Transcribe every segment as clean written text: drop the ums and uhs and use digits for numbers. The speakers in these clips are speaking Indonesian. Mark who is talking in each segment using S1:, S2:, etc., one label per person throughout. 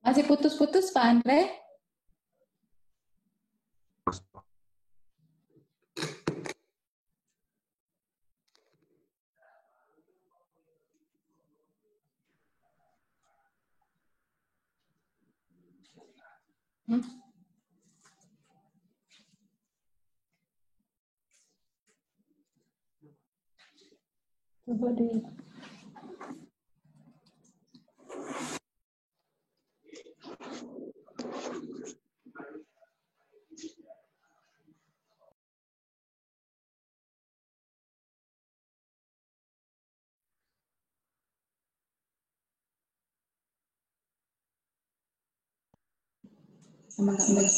S1: Masih putus-putus Pak Andre? Coba di sama Kak Mbak.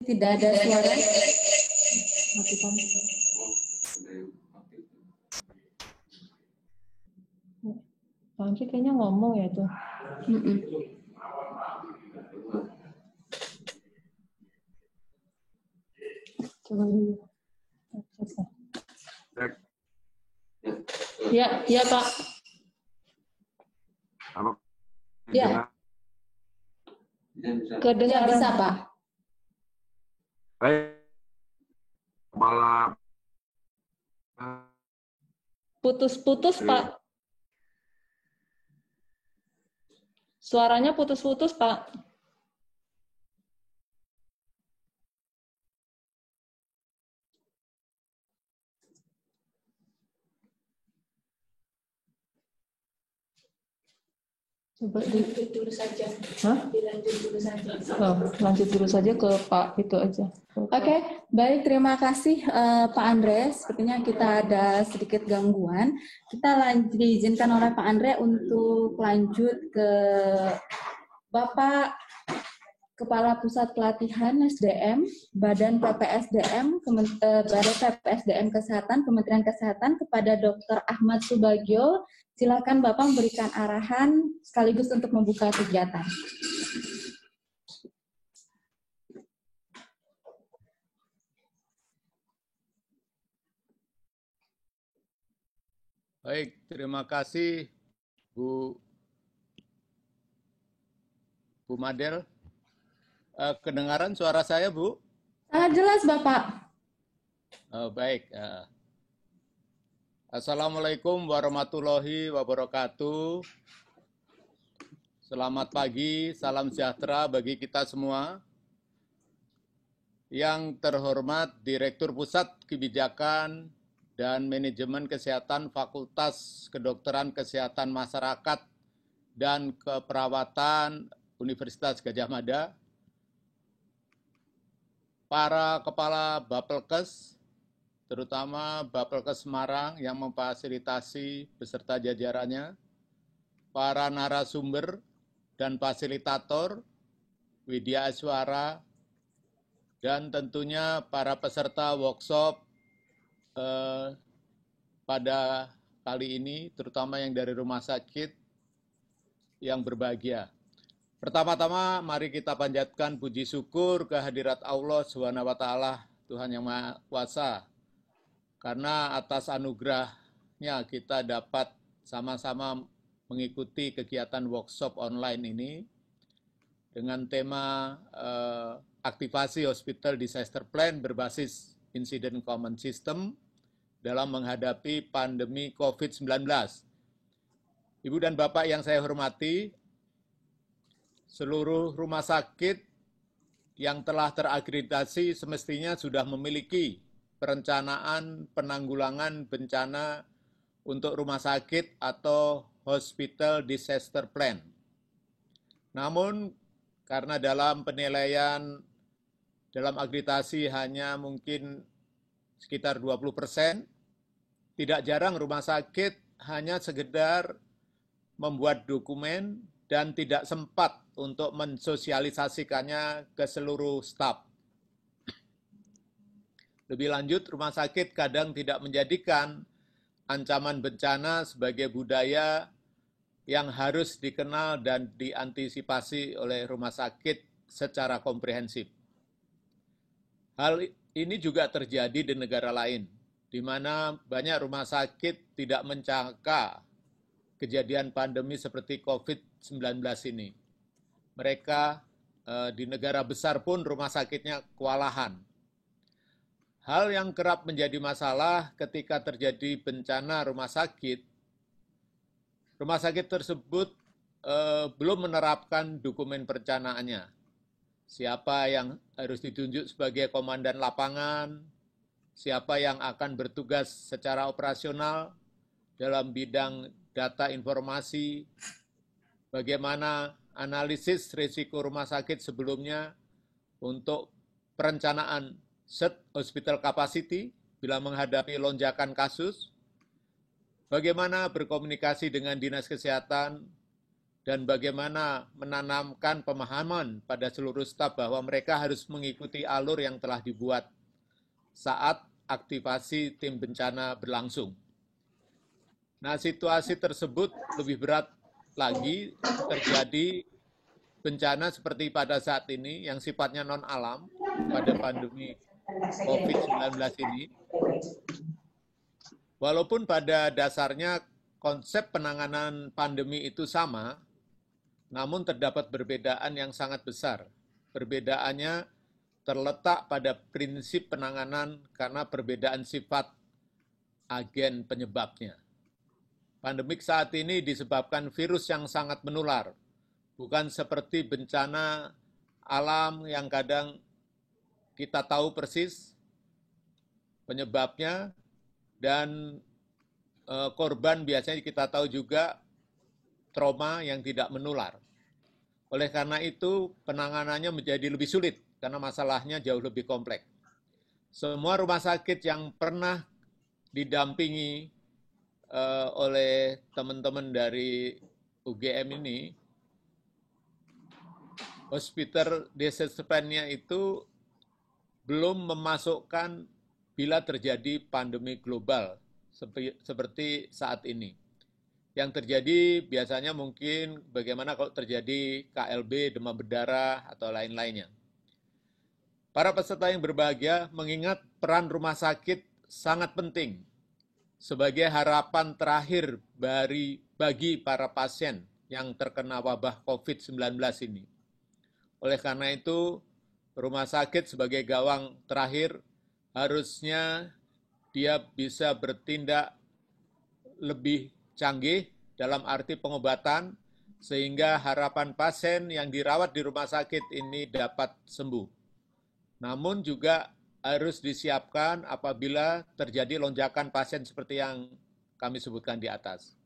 S1: Tidak ada suara. Matikan. Pak Andre kayaknya ngomong ya tuh. Coba dulu. Ya, ya Pak.
S2: Halo.
S1: Ya. Kedengaran bisa Pak.
S2: Malah
S1: Putus-putus Pak. Suaranya putus-putus Pak. Coba dilanjut dulu saja. Hah? Dilanjut dulu saja. Oh, lanjut dulu saja ke Pak itu aja. Oke, baik, terima kasih Pak Andre. Sepertinya kita ada sedikit gangguan. Kita diizinkan oleh Pak Andre untuk lanjut ke Bapak Kepala Pusat Pelatihan SDM, Badan PPSDM, Badan PPSDM Kesehatan, Kementerian Kesehatan, kepada Dr. Ahmad Subagio. Silakan Bapak memberikan arahan sekaligus untuk membuka kegiatan.
S3: Baik, terima kasih Bu Madel. Kedengaran suara saya, Bu?
S1: Sangat jelas, Bapak.
S3: Baik. Assalamualaikum warahmatullahi wabarakatuh. Selamat pagi, salam sejahtera bagi kita semua. Yang terhormat Direktur Pusat Kebijakan dan Manajemen Kesehatan Fakultas Kedokteran Kesehatan Masyarakat dan Keperawatan Universitas Gadjah Mada, para Kepala Bapelkes, terutama Bapelkes Semarang yang memfasilitasi beserta jajarannya, para narasumber dan fasilitator, Widya Aswara, dan tentunya para peserta workshop pada kali ini, terutama yang dari rumah sakit yang berbahagia. Pertama-tama mari kita panjatkan puji syukur kehadirat Allah SWT, Tuhan Yang Maha Kuasa. Karena atas anugerahnya kita dapat sama-sama mengikuti kegiatan workshop online ini dengan tema aktivasi Hospital Disaster Plan berbasis Incident Command System dalam menghadapi pandemi COVID-19. Ibu dan Bapak yang saya hormati, seluruh rumah sakit yang telah terakreditasi semestinya sudah memiliki perencanaan penanggulangan bencana untuk rumah sakit atau Hospital Disaster Plan. Namun, karena dalam penilaian, dalam akreditasi hanya mungkin sekitar 20%, tidak jarang rumah sakit hanya sekedar membuat dokumen dan tidak sempat untuk mensosialisasikannya ke seluruh staf. Lebih lanjut, rumah sakit kadang tidak menjadikan ancaman bencana sebagai budaya yang harus dikenal dan diantisipasi oleh rumah sakit secara komprehensif. Hal ini juga terjadi di negara lain, di mana banyak rumah sakit tidak mencangka kejadian pandemi seperti COVID-19 ini. Mereka di negara besar pun rumah sakitnya kewalahan. Hal yang kerap menjadi masalah ketika terjadi bencana rumah sakit tersebut belum menerapkan dokumen perencanaannya. Siapa yang harus ditunjuk sebagai komandan lapangan, siapa yang akan bertugas secara operasional dalam bidang data informasi, bagaimana analisis risiko rumah sakit sebelumnya untuk perencanaan set hospital capacity bila menghadapi lonjakan kasus, bagaimana berkomunikasi dengan dinas kesehatan, dan bagaimana menanamkan pemahaman pada seluruh staf bahwa mereka harus mengikuti alur yang telah dibuat saat aktivasi tim bencana berlangsung. Nah, situasi tersebut lebih berat lagi terjadi bencana seperti pada saat ini yang sifatnya non-alam pada pandemi COVID-19 ini. Walaupun pada dasarnya konsep penanganan pandemi itu sama, namun terdapat perbedaan yang sangat besar. Perbedaannya terletak pada prinsip penanganan karena perbedaan sifat agen penyebabnya. Pandemik saat ini disebabkan virus yang sangat menular, bukan seperti bencana alam yang kadang kita tahu persis penyebabnya dan korban biasanya kita tahu juga trauma yang tidak menular. Oleh karena itu, penanganannya menjadi lebih sulit karena masalahnya jauh lebih kompleks. Semua rumah sakit yang pernah didampingi oleh teman-teman dari UGM ini, hospital disaster plan-nya itu belum memasukkan bila terjadi pandemi global seperti saat ini. Yang terjadi biasanya mungkin bagaimana kalau terjadi KLB, demam berdarah, atau lain-lainnya. Para peserta yang berbahagia mengingat peran rumah sakit sangat penting sebagai harapan terakhir bagi para pasien yang terkena wabah COVID-19 ini. Oleh karena itu, rumah sakit sebagai gawang terakhir harusnya dia bisa bertindak lebih canggih dalam arti pengobatan, sehingga harapan pasien yang dirawat di rumah sakit ini dapat sembuh. Namun juga harus disiapkan apabila terjadi lonjakan pasien seperti yang kami sebutkan di atas.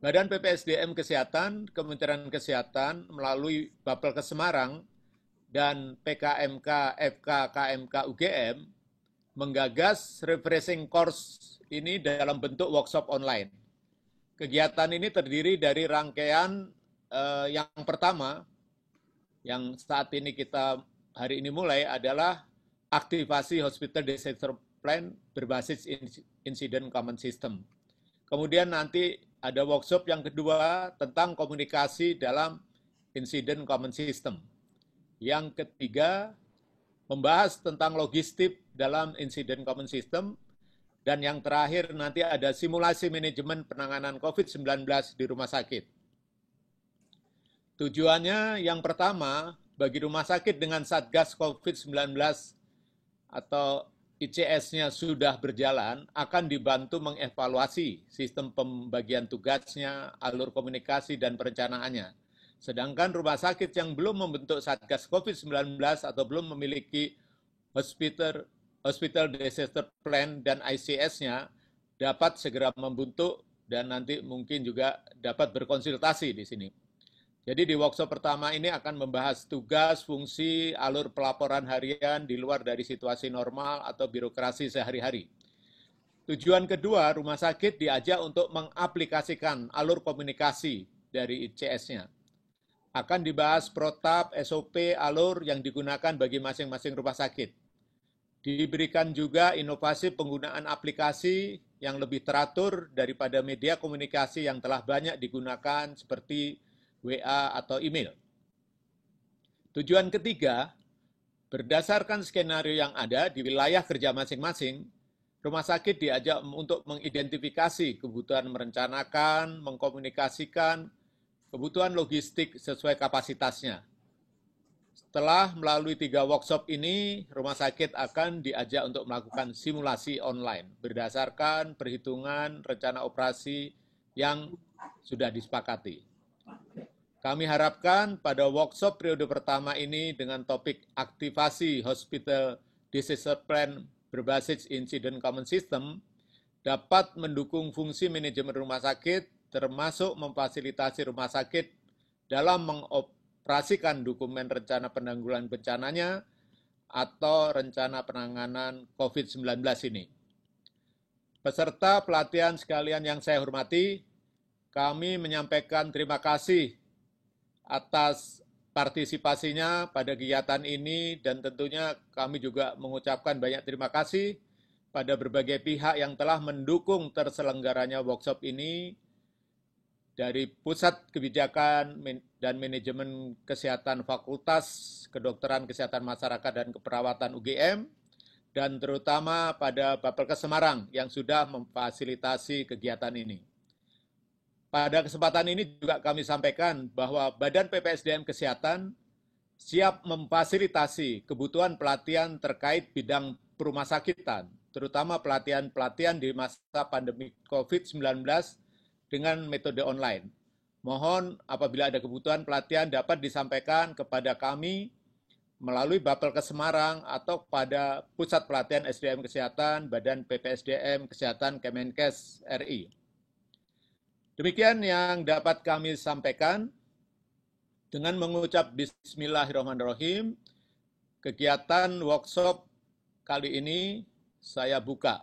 S3: Badan PPSDM Kesehatan, Kementerian Kesehatan melalui Bapelkes Semarang dan PKMK FK KMK UGM menggagas refreshing course ini dalam bentuk workshop online. Kegiatan ini terdiri dari rangkaian yang pertama, yang saat ini kita hari ini mulai adalah aktivasi Hospital Disaster Plan berbasis Incident Command System. Kemudian nanti ada workshop yang kedua tentang komunikasi dalam Incident Command System. Yang ketiga, membahas tentang logistik dalam Incident Command System, dan yang terakhir nanti ada simulasi manajemen penanganan COVID-19 di rumah sakit. Tujuannya yang pertama, bagi rumah sakit dengan Satgas COVID-19 atau ICS-nya sudah berjalan, akan dibantu mengevaluasi sistem pembagian tugasnya, alur komunikasi, dan perencanaannya. Sedangkan rumah sakit yang belum membentuk Satgas COVID-19 atau belum memiliki Hospital Disaster Plan dan ICS-nya dapat segera membentuk dan nanti mungkin juga dapat berkonsultasi di sini. Jadi di workshop pertama ini akan membahas tugas, fungsi, alur pelaporan harian di luar dari situasi normal atau birokrasi sehari-hari. Tujuan kedua, rumah sakit diajak untuk mengaplikasikan alur komunikasi dari ICS-nya. Akan dibahas protap, SOP, alur yang digunakan bagi masing-masing rumah sakit. Diberikan juga inovasi penggunaan aplikasi yang lebih teratur daripada media komunikasi yang telah banyak digunakan seperti WA atau email. Tujuan ketiga, berdasarkan skenario yang ada di wilayah kerja masing-masing, rumah sakit diajak untuk mengidentifikasi kebutuhan merencanakan, mengkomunikasikan kebutuhan logistik sesuai kapasitasnya. Setelah melalui 3 workshop ini, rumah sakit akan diajak untuk melakukan simulasi online berdasarkan perhitungan rencana operasi yang sudah disepakati. Kami harapkan pada workshop periode pertama ini dengan topik aktivasi Hospital Disaster Plan berbasis Incident Common System dapat mendukung fungsi manajemen rumah sakit termasuk memfasilitasi rumah sakit dalam mengoperasikan dokumen rencana penanggulangan bencananya atau rencana penanganan COVID-19 ini. Peserta pelatihan sekalian yang saya hormati, kami menyampaikan terima kasih atas partisipasinya pada kegiatan ini dan tentunya kami juga mengucapkan banyak terima kasih pada berbagai pihak yang telah mendukung terselenggaranya workshop ini dari Pusat Kebijakan dan Manajemen Kesehatan Fakultas Kedokteran Kesehatan Masyarakat dan Keperawatan UGM dan terutama pada Bapelkes Semarang yang sudah memfasilitasi kegiatan ini. Pada kesempatan ini juga kami sampaikan bahwa Badan PPSDM Kesehatan siap memfasilitasi kebutuhan pelatihan terkait bidang perumahsakitan, terutama pelatihan-pelatihan di masa pandemi COVID-19 dengan metode online. Mohon apabila ada kebutuhan pelatihan dapat disampaikan kepada kami melalui Bapelkes Semarang atau pada Pusat Pelatihan SDM Kesehatan Badan PPSDM Kesehatan Kemenkes RI. Demikian yang dapat kami sampaikan. Dengan mengucap Bismillahirrahmanirrahim, kegiatan workshop kali ini saya buka.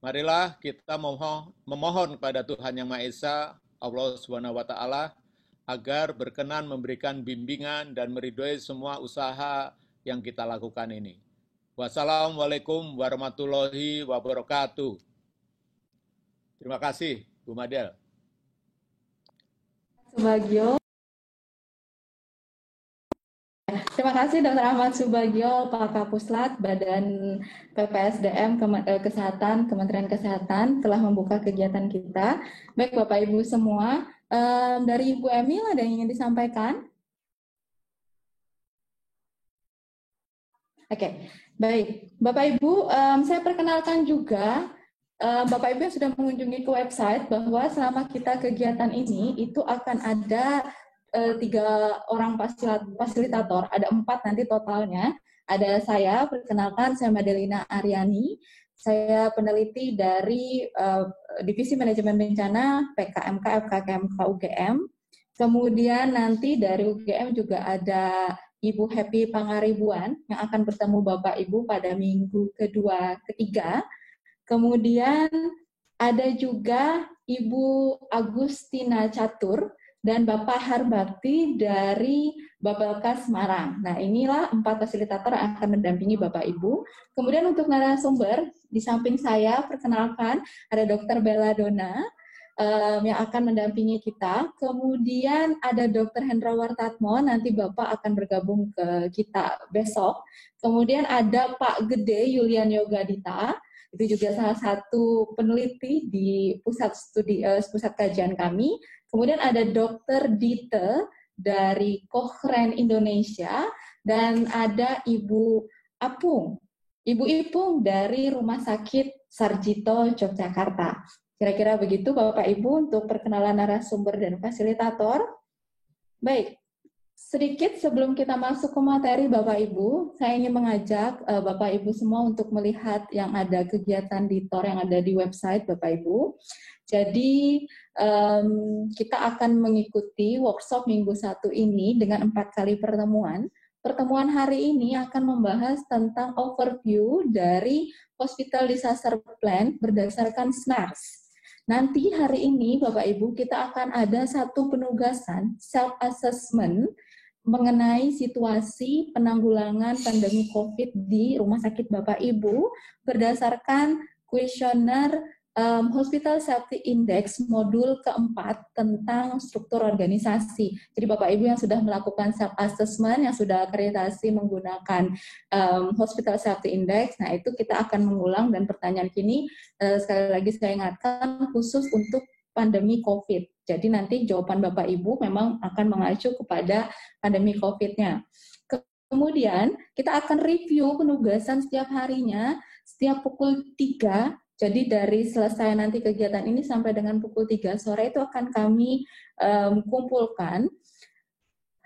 S3: Marilah kita memohon kepada Tuhan Yang Maha Esa, Allah Subhanahu wa Ta'ala, agar berkenan memberikan bimbingan dan meridhoi semua usaha yang kita lakukan ini. Wassalamualaikum warahmatullahi wabarakatuh. Terima kasih, Bu Madel.
S1: Subagio. Terima kasih Dr. Ahmad Subagio, Pak Kapuslat, Badan PPSDM Kesehatan, Kementerian Kesehatan telah membuka kegiatan kita. Baik Bapak Ibu semua, dari Ibu Emil ada yang ingin disampaikan? Oke, baik. Bapak Ibu, saya perkenalkan juga Bapak Ibu yang sudah mengunjungi ke website bahwa selama kita kegiatan ini itu akan ada 3 orang fasilitator, ada 4 nanti totalnya. Ada saya, perkenalkan saya Madelina Aryani, saya peneliti dari Divisi Manajemen Bencana PKMK FKKMK UGM. Kemudian nanti dari UGM juga ada Ibu Happy Pangaribuan yang akan bertemu Bapak Ibu pada minggu kedua, ketiga. Kemudian ada juga Ibu Agustina Catur dan Bapak Harbakti dari Bapelkes Semarang. Nah, inilah 4 fasilitator yang akan mendampingi Bapak Ibu. Kemudian untuk narasumber, di samping saya, perkenalkan ada Dr. Bella Dona yang akan mendampingi kita. Kemudian ada Dr. Hendra Wartatmo, nanti Bapak akan bergabung ke kita besok. Kemudian ada Pak Gede Yulian Yogadita, itu juga salah satu peneliti di pusat kajian kami. Kemudian ada Dr. Dite dari Cochrane Indonesia dan ada Ibu Apung, Ibu Ipung dari Rumah Sakit Sarjito Yogyakarta. Kira-kira begitu Bapak Ibu untuk perkenalan narasumber dan fasilitator. Baik. Sedikit sebelum kita masuk ke materi Bapak Ibu, saya ingin mengajak Bapak Ibu semua untuk melihat yang ada kegiatan di TOR yang ada di website Bapak Ibu. Jadi kita akan mengikuti workshop minggu 1 ini dengan 4 kali pertemuan. pertemuan hari ini akan membahas tentang overview dari Hospital Disaster Plan berdasarkan SNARS. Nanti hari ini Bapak Ibu kita akan ada satu penugasan self-assessment mengenai situasi penanggulangan pandemi COVID di Rumah Sakit Bapak Ibu berdasarkan kuesioner Hospital Safety Index modul keempat tentang struktur organisasi. Jadi Bapak Ibu yang sudah melakukan self-assessment, yang sudah akreditasi menggunakan Hospital Safety Index, nah itu kita akan mengulang dan pertanyaan kini sekali lagi saya ingatkan khusus untuk pandemi COVID. Jadi nanti jawaban Bapak Ibu memang akan mengacu kepada pandemi COVID-nya. Kemudian kita akan review penugasan setiap harinya, setiap pukul 3. Jadi dari selesai nanti kegiatan ini sampai dengan pukul 3 sore itu akan kami kumpulkan.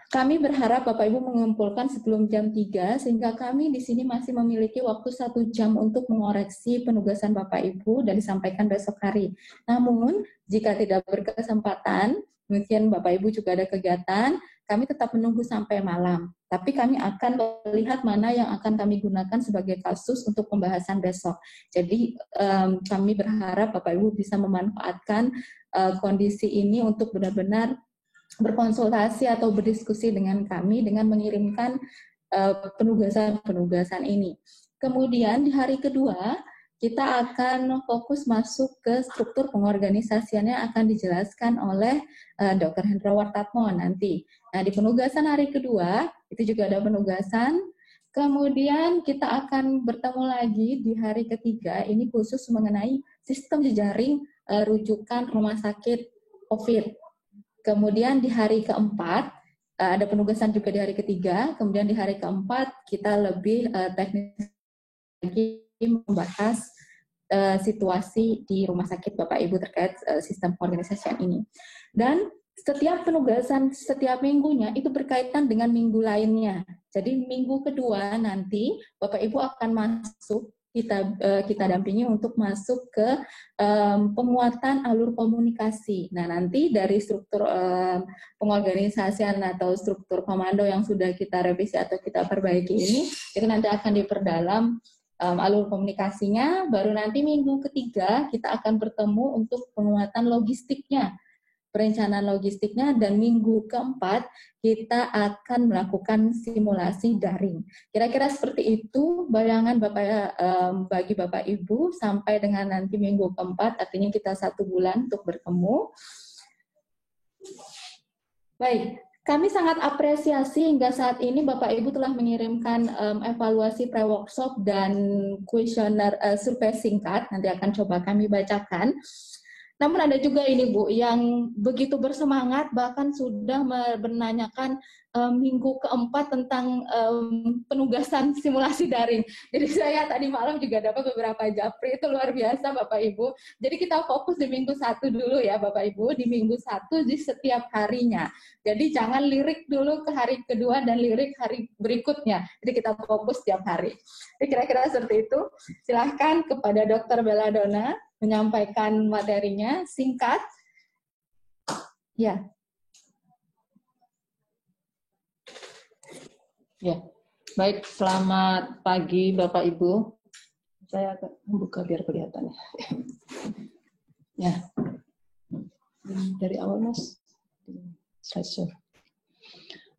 S1: Kami berharap Bapak Ibu mengumpulkan sebelum jam 3 sehingga kami di sini masih memiliki waktu 1 jam untuk mengoreksi penugasan Bapak Ibu dan disampaikan besok hari. Namun jika tidak berkesempatan, mungkin Bapak Ibu juga ada kegiatan, kami tetap menunggu sampai malam. Tapi kami akan melihat mana yang akan kami gunakan sebagai kasus untuk pembahasan besok. Jadi kami berharap Bapak Ibu bisa memanfaatkan kondisi ini untuk benar-benar berkonsultasi atau berdiskusi dengan kami dengan mengirimkan penugasan-penugasan ini. Kemudian di hari kedua, kita akan fokus masuk ke struktur pengorganisasiannya akan dijelaskan oleh Dr. Hendra Wartatmo nanti. Nah, di penugasan hari kedua, itu juga ada penugasan. Kemudian kita akan bertemu lagi di hari ketiga, ini khusus mengenai sistem jejaring rujukan rumah sakit COVID. Kemudian di hari keempat, ada penugasan juga di hari ketiga, kemudian di hari keempat kita lebih teknis lagi membahas situasi di rumah sakit Bapak Ibu terkait sistem pengorganisasian ini. Dan setiap penugasan setiap minggunya itu berkaitan dengan minggu lainnya. Jadi minggu kedua nanti Bapak Ibu akan masuk, kita dampingi untuk masuk ke penguatan alur komunikasi. Nah, nanti dari struktur pengorganisasian atau struktur komando yang sudah kita revisi atau kita perbaiki ini, itu nanti akan diperdalam alur komunikasinya. Baru nanti minggu ketiga kita akan bertemu untuk penguatan logistiknya, perencanaan logistiknya, dan minggu keempat kita akan melakukan simulasi daring. Kira-kira seperti itu bayangan bagi Bapak Ibu sampai dengan nanti minggu keempat, artinya kita 1 bulan untuk bertemu. Baik, kami sangat apresiasi hingga saat ini Bapak Ibu telah mengirimkan evaluasi pre-workshop dan kuesioner survei singkat, nanti akan coba kami bacakan. Namun ada juga ini Bu, yang begitu bersemangat bahkan sudah menanyakan minggu keempat tentang penugasan simulasi daring. Jadi saya tadi malam juga dapat beberapa japri, itu luar biasa Bapak Ibu. Jadi kita fokus di minggu 1 dulu ya Bapak Ibu, di minggu 1 di setiap harinya. Jadi jangan lirik dulu ke hari kedua dan lirik hari berikutnya. Jadi kita fokus setiap hari. Jadi kira-kira seperti itu. Silahkan kepada Dr. Belladonna menyampaikan materinya singkat. Ya.
S2: Ya. Baik, selamat pagi Bapak Ibu. Saya akan membuka biar kelihatan. Ya. Dari awal Mas. Slideshow.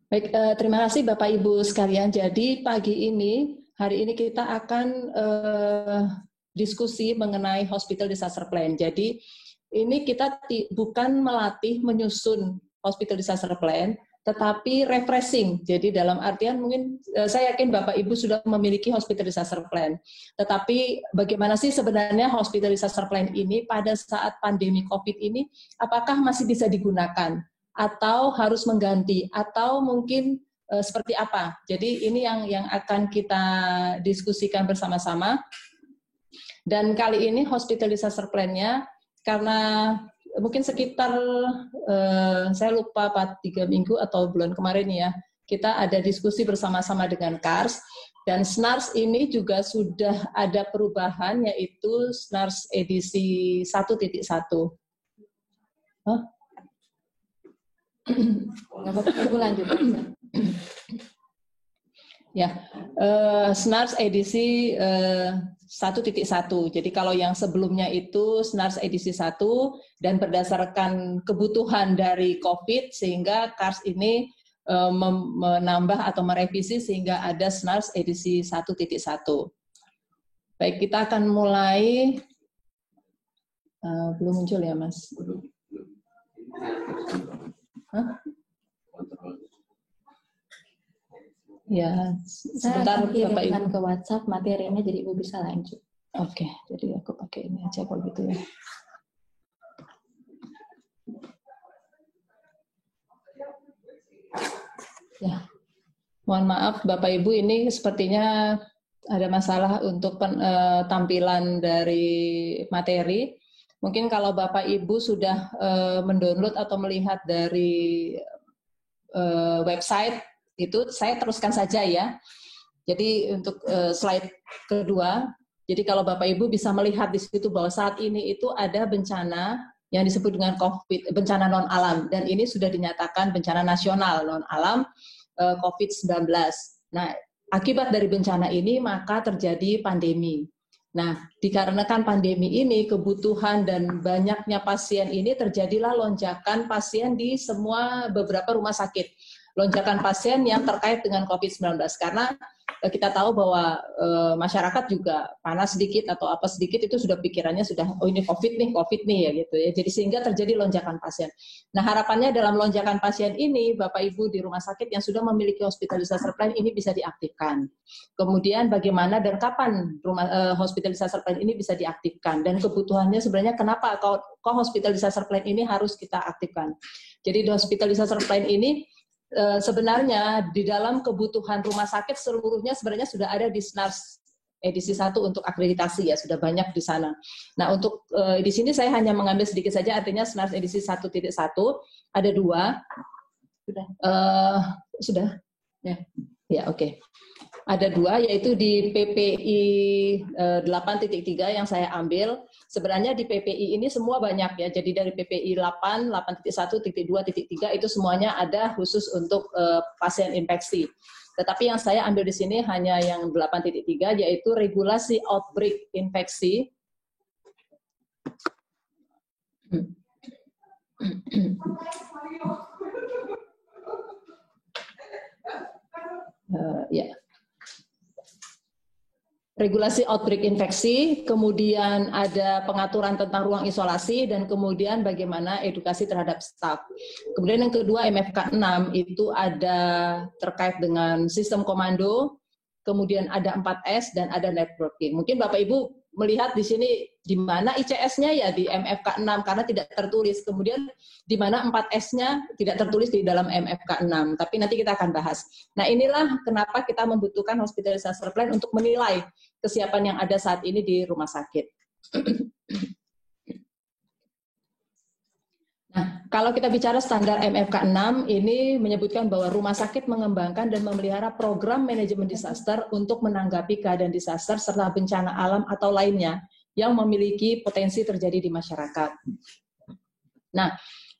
S2: Baik, terima kasih Bapak Ibu sekalian. Jadi pagi ini, hari ini kita akan diskusi mengenai Hospital Disaster Plan. Jadi ini kita bukan melatih menyusun Hospital Disaster Plan, tetapi refreshing. Jadi dalam artian mungkin saya yakin Bapak Ibu sudah memiliki Hospital Disaster Plan. Tetapi bagaimana sih sebenarnya Hospital Disaster Plan ini pada saat pandemi COVID ini, apakah masih bisa digunakan? Atau harus mengganti? Atau mungkin seperti apa? Jadi ini yang akan kita diskusikan bersama-sama. Dan kali ini Hospital Disaster Plan-nya, karena mungkin sekitar, saya lupa 3 minggu atau bulan kemarin ya, kita ada diskusi bersama-sama dengan KARS, dan SNARS ini juga sudah ada perubahan, yaitu SNARS edisi 1.1. Hah?
S1: Nggak apa-apa, Ibu lanjut.
S2: Ya, SNARS edisi 1.1. Jadi kalau yang sebelumnya itu SNARS edisi 1 dan berdasarkan kebutuhan dari COVID sehingga KARS ini menambah atau merevisi sehingga ada SNARS edisi 1.1. Baik, kita akan mulai. Belum muncul ya, Mas? Hah? Ya, sebentar
S1: saya
S2: Bapak Ibu
S1: ke WhatsApp materinya jadi Ibu bisa lanjut.
S2: Oke, jadi aku pakai ini aja kalau gitu ya. Ya, mohon maaf Bapak Ibu, ini sepertinya ada masalah untuk tampilan dari materi. Mungkin kalau Bapak Ibu sudah mendownload atau melihat dari website itu, saya teruskan saja ya. Jadi untuk slide kedua, jadi kalau Bapak Ibu bisa melihat di situ bahwa saat ini itu ada bencana yang disebut dengan COVID, bencana non alam, dan ini sudah dinyatakan bencana nasional non alam COVID-19. Nah, akibat dari bencana ini maka terjadi pandemi. Nah, dikarenakan pandemi ini, kebutuhan dan banyaknya pasien ini terjadilah lonjakan pasien di semua beberapa rumah sakit. Lonjakan pasien yang terkait dengan COVID-19 karena kita tahu bahwa masyarakat juga panas sedikit atau apa sedikit itu sudah pikirannya sudah oh ini COVID nih ya gitu ya. Jadi sehingga terjadi lonjakan pasien. Nah, harapannya dalam lonjakan pasien ini Bapak Ibu di rumah sakit yang sudah memiliki hospital disaster plan ini bisa diaktifkan. Kemudian bagaimana dan kapan hospital disaster plan ini bisa diaktifkan dan kebutuhannya sebenarnya kenapa kok hospital disaster plan ini harus kita aktifkan. Jadi di hospital disaster plan ini sebenarnya di dalam kebutuhan rumah sakit seluruhnya sebenarnya sudah ada di SNARS edisi 1 untuk akreditasi ya, sudah banyak di sana. Nah, untuk di sini saya hanya mengambil sedikit saja, artinya SNARS edisi 1.1 ada 2. Sudah? Ya, oke. Ada 2, yaitu di PPI 8.3 yang saya ambil. Sebenarnya di PPI ini semua banyak ya, jadi dari PPI 8, 8.1, 2.3 itu semuanya ada khusus untuk pasien infeksi. Tetapi yang saya ambil di sini hanya yang 8.3, yaitu regulasi outbreak infeksi. Ya. Regulasi outbreak infeksi, kemudian ada pengaturan tentang ruang isolasi, dan kemudian bagaimana edukasi terhadap staf. Kemudian yang kedua MFK 6 itu ada terkait dengan sistem komando, kemudian ada 4S dan ada networking. Mungkin Bapak Ibu melihat di sini di mana ICS-nya ya di MFK 6 karena tidak tertulis. Kemudian di mana 4S-nya tidak tertulis di dalam MFK 6. Tapi nanti kita akan bahas. Nah, inilah kenapa kita membutuhkan hospital disaster plan untuk menilai kesiapan yang ada saat ini di rumah sakit. Nah, kalau kita bicara standar MFK 6, ini menyebutkan bahwa rumah sakit mengembangkan dan memelihara program manajemen disaster untuk menanggapi keadaan disaster serta bencana alam atau lainnya yang memiliki potensi terjadi di masyarakat. Nah,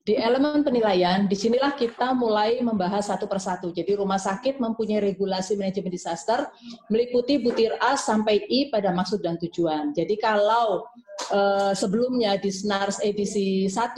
S2: di elemen penilaian, disinilah kita mulai membahas satu persatu. Jadi rumah sakit mempunyai regulasi manajemen disaster, meliputi butir A sampai I pada maksud dan tujuan. Jadi kalau sebelumnya di SNARS edisi 1,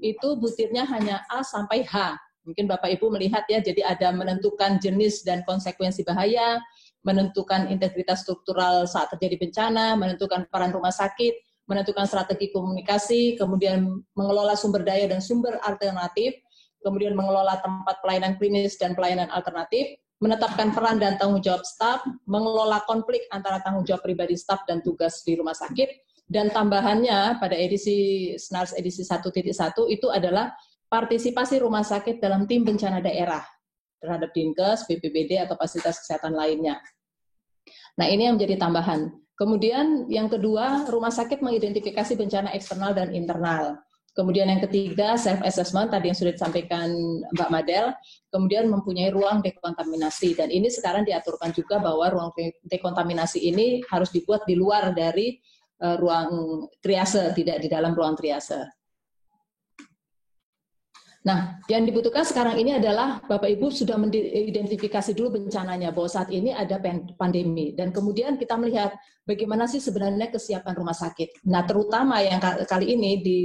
S2: itu butirnya hanya A sampai H. Mungkin Bapak Ibu melihat ya, jadi ada menentukan jenis dan konsekuensi bahaya, menentukan integritas struktural saat terjadi bencana, menentukan peran rumah sakit, menentukan strategi komunikasi, kemudian mengelola sumber daya dan sumber alternatif, kemudian mengelola tempat pelayanan klinis dan pelayanan alternatif, menetapkan peran dan tanggung jawab staf, mengelola konflik antara tanggung jawab pribadi staf dan tugas di rumah sakit, dan tambahannya pada edisi SNARS edisi 1.1 itu adalah partisipasi rumah sakit dalam tim bencana daerah terhadap Dinkes, BPBD, atau fasilitas kesehatan lainnya. Nah, ini yang menjadi tambahan. Kemudian yang kedua, rumah sakit mengidentifikasi bencana eksternal dan internal. Kemudian yang ketiga, self-assessment, tadi yang sudah disampaikan Mbak Madel. Kemudian mempunyai ruang dekontaminasi. Dan ini sekarang diaturkan juga bahwa ruang dekontaminasi ini harus dibuat di luar dari ruang triase, tidak di dalam ruang triase. Nah, yang dibutuhkan sekarang ini adalah Bapak Ibu sudah mengidentifikasi dulu bencananya bahwa saat ini ada pandemi, dan kemudian kita melihat bagaimana sih sebenarnya kesiapan rumah sakit. Nah, terutama yang kali ini di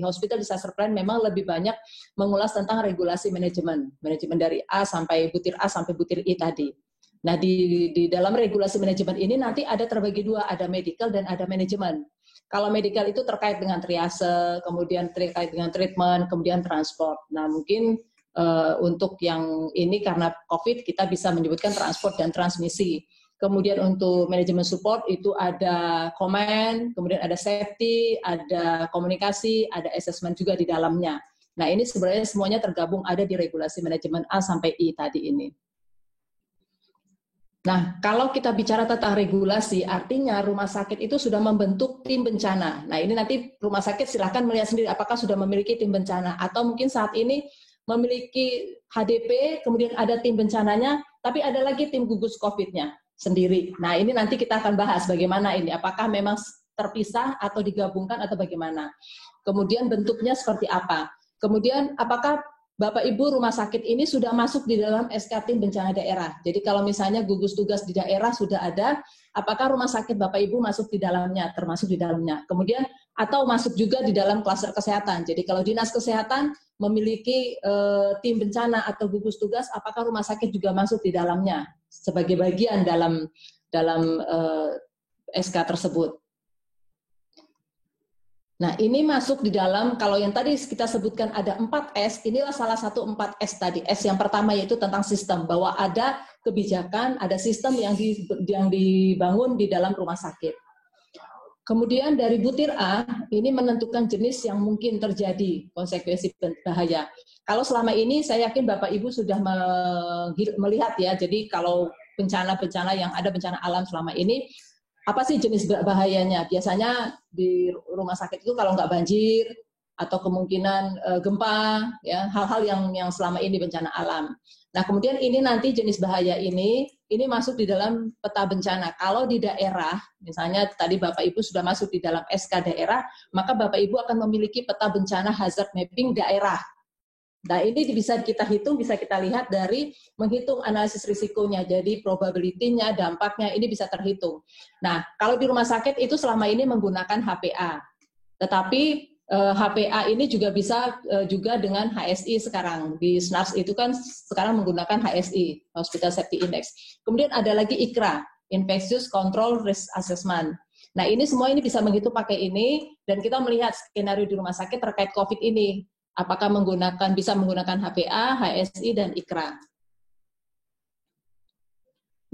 S2: Hospital Disaster Plan memang lebih banyak mengulas tentang regulasi manajemen dari A sampai butir I tadi. Nah, di dalam regulasi manajemen ini nanti ada terbagi dua, ada medical dan ada manajemen. Kalau medical itu terkait dengan triase, kemudian terkait dengan treatment, kemudian transport. Nah, mungkin untuk yang ini karena COVID kita bisa menyebutkan transport dan transmisi. Kemudian untuk manajemen support itu ada command, kemudian ada safety, ada komunikasi, ada assessment juga di dalamnya. Nah, ini sebenarnya semuanya tergabung ada di regulasi manajemen A sampai I tadi ini. Nah, kalau kita bicara tentang regulasi, artinya rumah sakit itu sudah membentuk tim bencana. Nah, ini nanti rumah sakit silahkan melihat sendiri apakah sudah memiliki tim bencana, atau mungkin saat ini memiliki HDP, kemudian ada tim bencananya, tapi ada lagi tim gugus COVID-nya sendiri. Nah, ini nanti kita akan bahas bagaimana ini, apakah memang terpisah atau digabungkan atau bagaimana. Kemudian bentuknya seperti apa. Kemudian apakah Bapak Ibu rumah sakit ini sudah masuk di dalam SK tim bencana daerah. Jadi kalau misalnya gugus tugas di daerah sudah ada, apakah rumah sakit Bapak Ibu masuk di dalamnya, termasuk di dalamnya. Kemudian atau masuk juga di dalam klaster kesehatan. Jadi kalau dinas kesehatan memiliki tim bencana atau gugus tugas, apakah rumah sakit juga masuk di dalamnya sebagai bagian dalam SK tersebut. Nah, ini masuk di dalam, kalau yang tadi kita sebutkan ada 4S, inilah salah satu 4S tadi. S yang pertama yaitu tentang sistem, bahwa ada kebijakan, ada sistem yang dibangun di dalam rumah sakit. Kemudian dari butir A, ini menentukan jenis yang mungkin terjadi, konsekuensi bahaya. Kalau selama ini, saya yakin Bapak Ibu sudah melihat ya, jadi kalau bencana-bencana yang ada, bencana alam selama ini, apa sih jenis bahayanya? Biasanya di rumah sakit itu kalau nggak banjir atau kemungkinan gempa, ya hal-hal yang selama ini bencana alam. Nah, kemudian ini nanti jenis bahaya ini masuk di dalam peta bencana. Kalau di daerah, misalnya tadi Bapak Ibu sudah masuk di dalam SK daerah, maka Bapak Ibu akan memiliki peta bencana hazard mapping daerah. Nah, ini bisa kita hitung, bisa kita lihat dari menghitung analisis risikonya. Jadi probability-nya, dampaknya ini bisa terhitung. Nah, kalau di rumah sakit itu selama ini menggunakan HPA. Tetapi HPA ini juga bisa juga dengan HSI sekarang. Di SNARS itu kan sekarang menggunakan HSI, Hospital Safety Index. Kemudian ada lagi ICRA, Infectious Control Risk Assessment. Nah, ini semua ini bisa menghitung pakai ini, dan kita melihat skenario di rumah sakit terkait COVID ini. Apakah bisa menggunakan HPA, HSI, dan ICRA.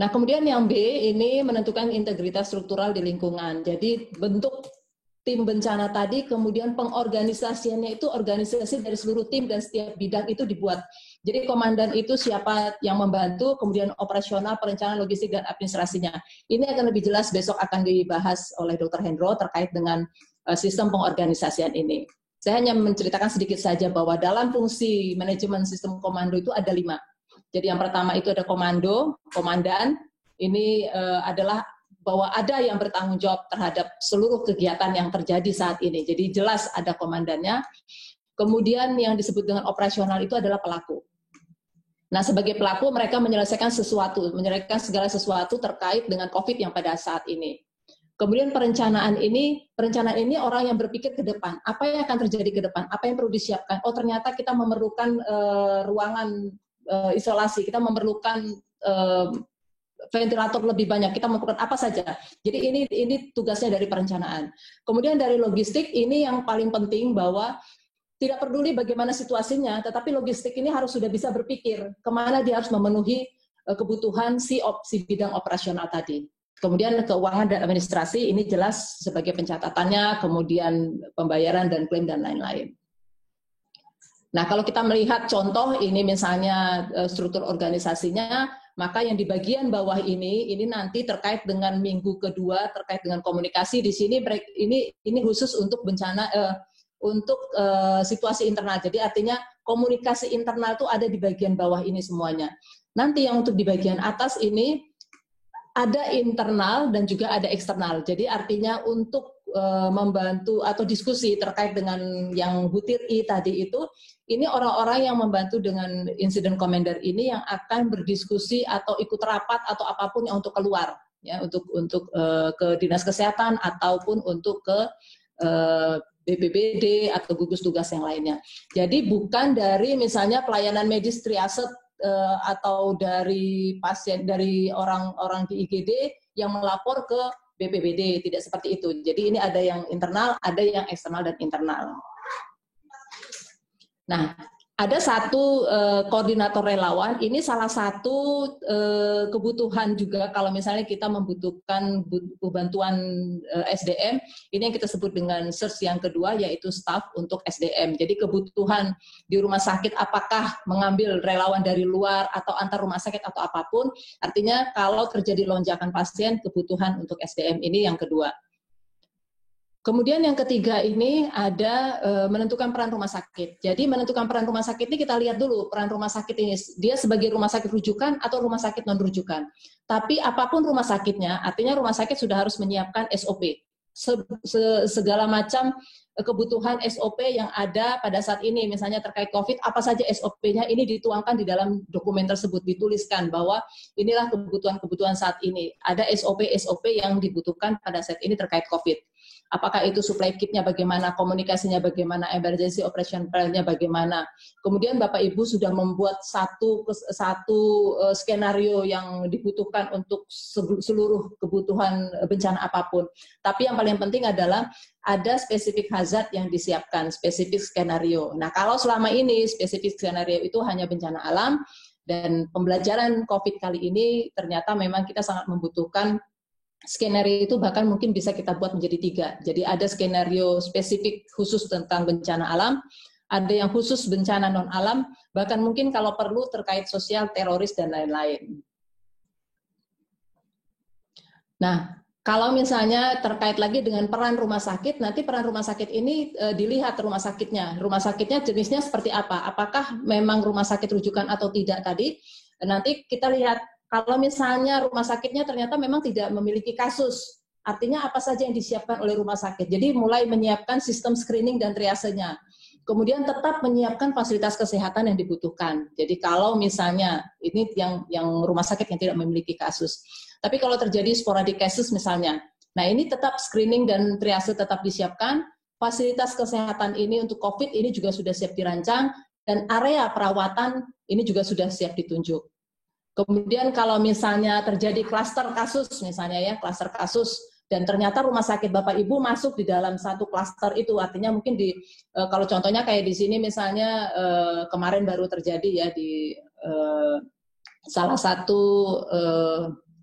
S2: Nah, kemudian yang B ini menentukan integritas struktural di lingkungan. Jadi bentuk tim bencana tadi, kemudian pengorganisasiannya itu organisasi dari seluruh tim dan setiap bidang itu dibuat. Jadi komandan itu siapa yang membantu, kemudian operasional, perencanaan, logistik, dan administrasinya. Ini akan lebih jelas besok akan dibahas oleh Dr. Hendro terkait dengan sistem pengorganisasian ini. Saya hanya menceritakan sedikit saja bahwa dalam fungsi manajemen sistem komando itu ada 5. Jadi yang pertama itu ada komando, komandan. Ini adalah bahwa ada yang bertanggung jawab terhadap seluruh kegiatan yang terjadi saat ini. Jadi jelas ada komandannya. Kemudian yang disebut dengan operasional itu adalah pelaku. Nah, sebagai pelaku mereka menyelesaikan segala sesuatu terkait dengan COVID yang pada saat ini. Kemudian perencanaan ini orang yang berpikir ke depan. Apa yang akan terjadi ke depan? Apa yang perlu disiapkan? Oh, ternyata kita memerlukan ruangan isolasi, kita memerlukan ventilator lebih banyak, kita memerlukan apa saja. Jadi ini tugasnya dari perencanaan. Kemudian dari logistik, ini yang paling penting bahwa tidak peduli bagaimana situasinya, tetapi logistik ini harus sudah bisa berpikir kemana dia harus memenuhi kebutuhan si bidang operasional tadi. Kemudian keuangan dan administrasi ini jelas sebagai pencatatannya, kemudian pembayaran dan klaim dan lain-lain. Nah, kalau kita melihat contoh ini misalnya struktur organisasinya, maka yang di bagian bawah ini nanti terkait dengan minggu kedua terkait dengan komunikasi di sini ini khusus untuk bencana untuk situasi internal. Jadi artinya komunikasi internal itu ada di bagian bawah ini semuanya. Nanti yang untuk di bagian atas ini ada internal dan juga ada eksternal. Jadi artinya untuk membantu atau diskusi terkait dengan yang Butiri tadi itu, ini orang-orang yang membantu dengan incident commander ini yang akan berdiskusi atau ikut rapat atau apapun yang untuk keluar, ya, untuk ke dinas kesehatan ataupun untuk ke BPBD atau gugus tugas yang lainnya. Jadi bukan dari misalnya pelayanan medis triase atau dari pasien, dari orang-orang di IGD yang melapor ke BPBD, tidak seperti itu. Jadi ini ada yang internal, ada yang eksternal dan internal. Nah, ada satu koordinator relawan, ini salah satu kebutuhan juga kalau misalnya kita membutuhkan bantuan SDM, ini yang kita sebut dengan search yang kedua, yaitu staff untuk SDM. Jadi kebutuhan di rumah sakit apakah mengambil relawan dari luar atau antar rumah sakit atau apapun, artinya kalau terjadi lonjakan pasien, kebutuhan untuk SDM ini yang kedua. Kemudian yang ketiga ini ada menentukan peran rumah sakit. Jadi menentukan peran rumah sakit ini kita lihat dulu peran rumah sakit ini, dia sebagai rumah sakit rujukan atau rumah sakit non rujukan. Tapi apapun rumah sakitnya, artinya rumah sakit sudah harus menyiapkan SOP. Segala macam kebutuhan SOP yang ada pada saat ini, misalnya terkait COVID, apa saja SOP-nya ini dituangkan di dalam dokumen tersebut, dituliskan bahwa inilah kebutuhan-kebutuhan saat ini. Ada SOP-SOP yang dibutuhkan pada saat ini terkait COVID. Apakah itu supply kitnya bagaimana, komunikasinya bagaimana, emergency operation plan-nya bagaimana. Kemudian Bapak Ibu sudah membuat satu skenario yang dibutuhkan untuk seluruh kebutuhan bencana apapun. Tapi yang paling penting adalah ada spesifik hazard yang disiapkan, spesifik skenario. Nah, kalau selama ini spesifik skenario itu hanya bencana alam, dan pembelajaran COVID kali ini ternyata memang kita sangat membutuhkan skenario itu, bahkan mungkin bisa kita buat menjadi 3. Jadi ada skenario spesifik khusus tentang bencana alam, ada yang khusus bencana non-alam, bahkan mungkin kalau perlu terkait sosial, teroris, dan lain-lain. Nah, kalau misalnya terkait lagi dengan peran rumah sakit, nanti peran rumah sakit ini dilihat rumah sakitnya. Rumah sakitnya jenisnya seperti apa? Apakah memang rumah sakit rujukan atau tidak tadi? Nanti kita lihat, kalau misalnya rumah sakitnya ternyata memang tidak memiliki kasus, artinya apa saja yang disiapkan oleh rumah sakit. Jadi mulai menyiapkan sistem screening dan triasenya. Kemudian tetap menyiapkan fasilitas kesehatan yang dibutuhkan. Jadi kalau misalnya ini yang rumah sakit yang tidak memiliki kasus. Tapi kalau terjadi sporadic cases misalnya, nah ini tetap screening dan triase tetap disiapkan, fasilitas kesehatan ini untuk COVID ini juga sudah siap dirancang, dan area perawatan ini juga sudah siap ditunjuk. Kemudian kalau misalnya terjadi klaster kasus misalnya ya, klaster kasus, dan ternyata rumah sakit Bapak Ibu masuk di dalam satu klaster itu, artinya mungkin kalau contohnya kayak di sini misalnya kemarin baru terjadi ya di salah satu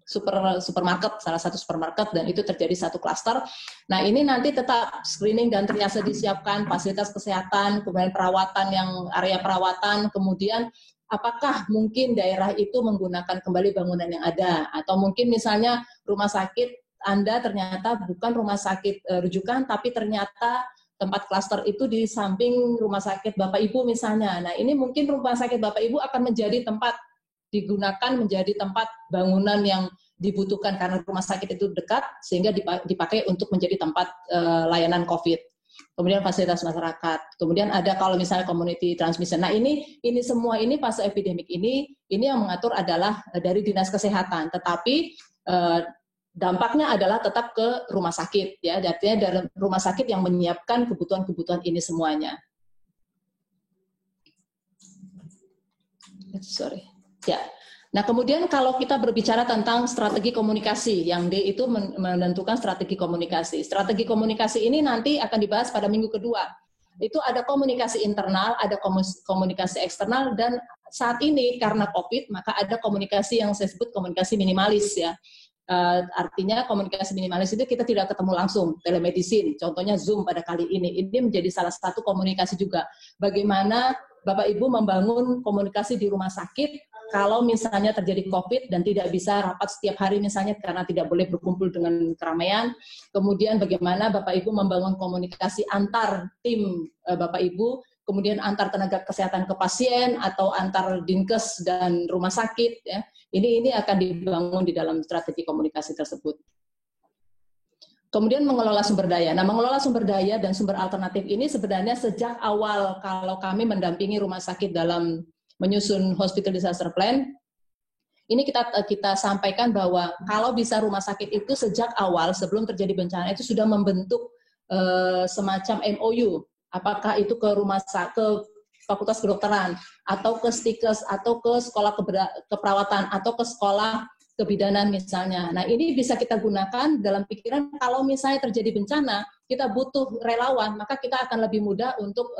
S2: supermarket, salah satu supermarket, dan itu terjadi satu klaster. Nah ini nanti tetap screening dan triase disiapkan, fasilitas kesehatan, kemudian perawatan yang area perawatan, kemudian apakah mungkin daerah itu menggunakan kembali bangunan yang ada, atau mungkin misalnya rumah sakit Anda ternyata bukan rumah sakit rujukan, tapi ternyata tempat klaster itu di samping rumah sakit Bapak Ibu misalnya. Nah ini mungkin rumah sakit Bapak Ibu akan menjadi tempat digunakan menjadi tempat bangunan yang dibutuhkan karena rumah sakit itu dekat, sehingga dipakai untuk menjadi tempat layanan COVID. Kemudian fasilitas masyarakat. Kemudian ada kalau misalnya community transmission. Nah ini semua ini fase epidemik ini yang mengatur adalah dari dinas kesehatan. Tetapi dampaknya adalah tetap ke rumah sakit, ya. Artinya dari rumah sakit yang menyiapkan kebutuhan-kebutuhan ini semuanya. Sorry. Ya. Nah, kemudian kalau kita berbicara tentang strategi komunikasi, yang D itu menentukan strategi komunikasi. Strategi komunikasi ini nanti akan dibahas pada minggu kedua. Itu ada komunikasi internal, ada komunikasi eksternal, dan saat ini karena COVID, maka ada komunikasi yang saya sebut komunikasi minimalis ya. Artinya komunikasi minimalis itu kita tidak ketemu langsung, telemedicine, contohnya Zoom pada kali ini. Ini menjadi salah satu komunikasi juga. Bagaimana Bapak Ibu membangun komunikasi di rumah sakit kalau misalnya terjadi COVID dan tidak bisa rapat setiap hari misalnya karena tidak boleh berkumpul dengan keramaian. Kemudian bagaimana Bapak Ibu membangun komunikasi antar tim Bapak Ibu, kemudian antar tenaga kesehatan ke pasien atau antar dinkes dan rumah sakit ya. Ini akan dibangun di dalam strategi komunikasi tersebut. Kemudian mengelola sumber daya. Nah, mengelola sumber daya dan sumber alternatif ini sebenarnya sejak awal kalau kami mendampingi rumah sakit dalam menyusun hospital disaster plan, ini kita sampaikan bahwa kalau bisa rumah sakit itu sejak awal sebelum terjadi bencana itu sudah membentuk semacam MOU, apakah itu ke rumah sakit, ke fakultas kedokteran, atau ke stikes, atau ke sekolah keperawatan, atau ke sekolah kebidanan misalnya. Nah, ini bisa kita gunakan dalam pikiran kalau misalnya terjadi bencana, kita butuh relawan, maka kita akan lebih mudah untuk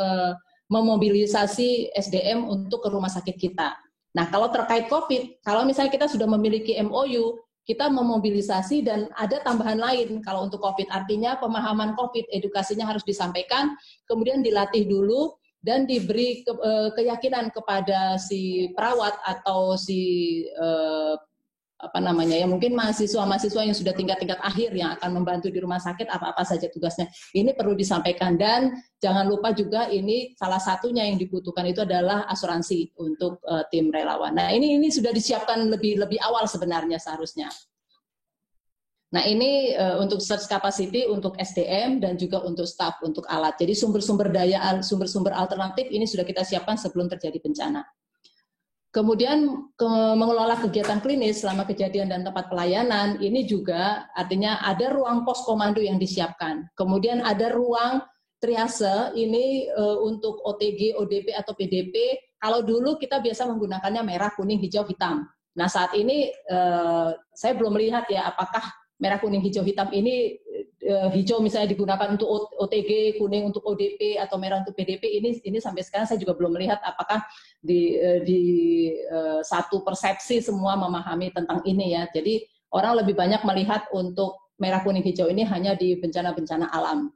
S2: memobilisasi SDM untuk ke rumah sakit kita. Nah, kalau terkait COVID, kalau misalnya kita sudah memiliki MOU, kita memobilisasi dan ada tambahan lain kalau untuk COVID. Artinya pemahaman COVID, edukasinya harus disampaikan, kemudian dilatih dulu, dan diberi keyakinan kepada si perawat atau si mungkin mahasiswa yang sudah tingkat-tingkat akhir yang akan membantu di rumah sakit apa-apa saja tugasnya. Ini perlu disampaikan dan jangan lupa juga ini salah satunya yang dibutuhkan itu adalah asuransi untuk tim relawan. Nah, ini sudah disiapkan lebih awal sebenarnya seharusnya. Nah, ini untuk search capacity untuk SDM dan juga untuk staff, untuk alat. Jadi sumber-sumber daya, sumber-sumber alternatif ini sudah kita siapkan sebelum terjadi bencana. Kemudian mengelola kegiatan klinis selama kejadian dan tempat pelayanan, ini juga artinya ada ruang pos komando yang disiapkan. Kemudian ada ruang triase, ini untuk OTG, ODP, atau PDP. Kalau dulu kita biasa menggunakannya merah, kuning, hijau, hitam. Nah, saat ini saya belum melihat ya apakah merah, kuning, hijau, hitam ini hijau misalnya digunakan untuk OTG, kuning untuk ODP, atau merah untuk PDP. Ini sampai sekarang saya juga belum melihat apakah di satu persepsi semua memahami tentang ini ya. Jadi orang lebih banyak melihat untuk merah, kuning, hijau ini hanya di bencana-bencana alam.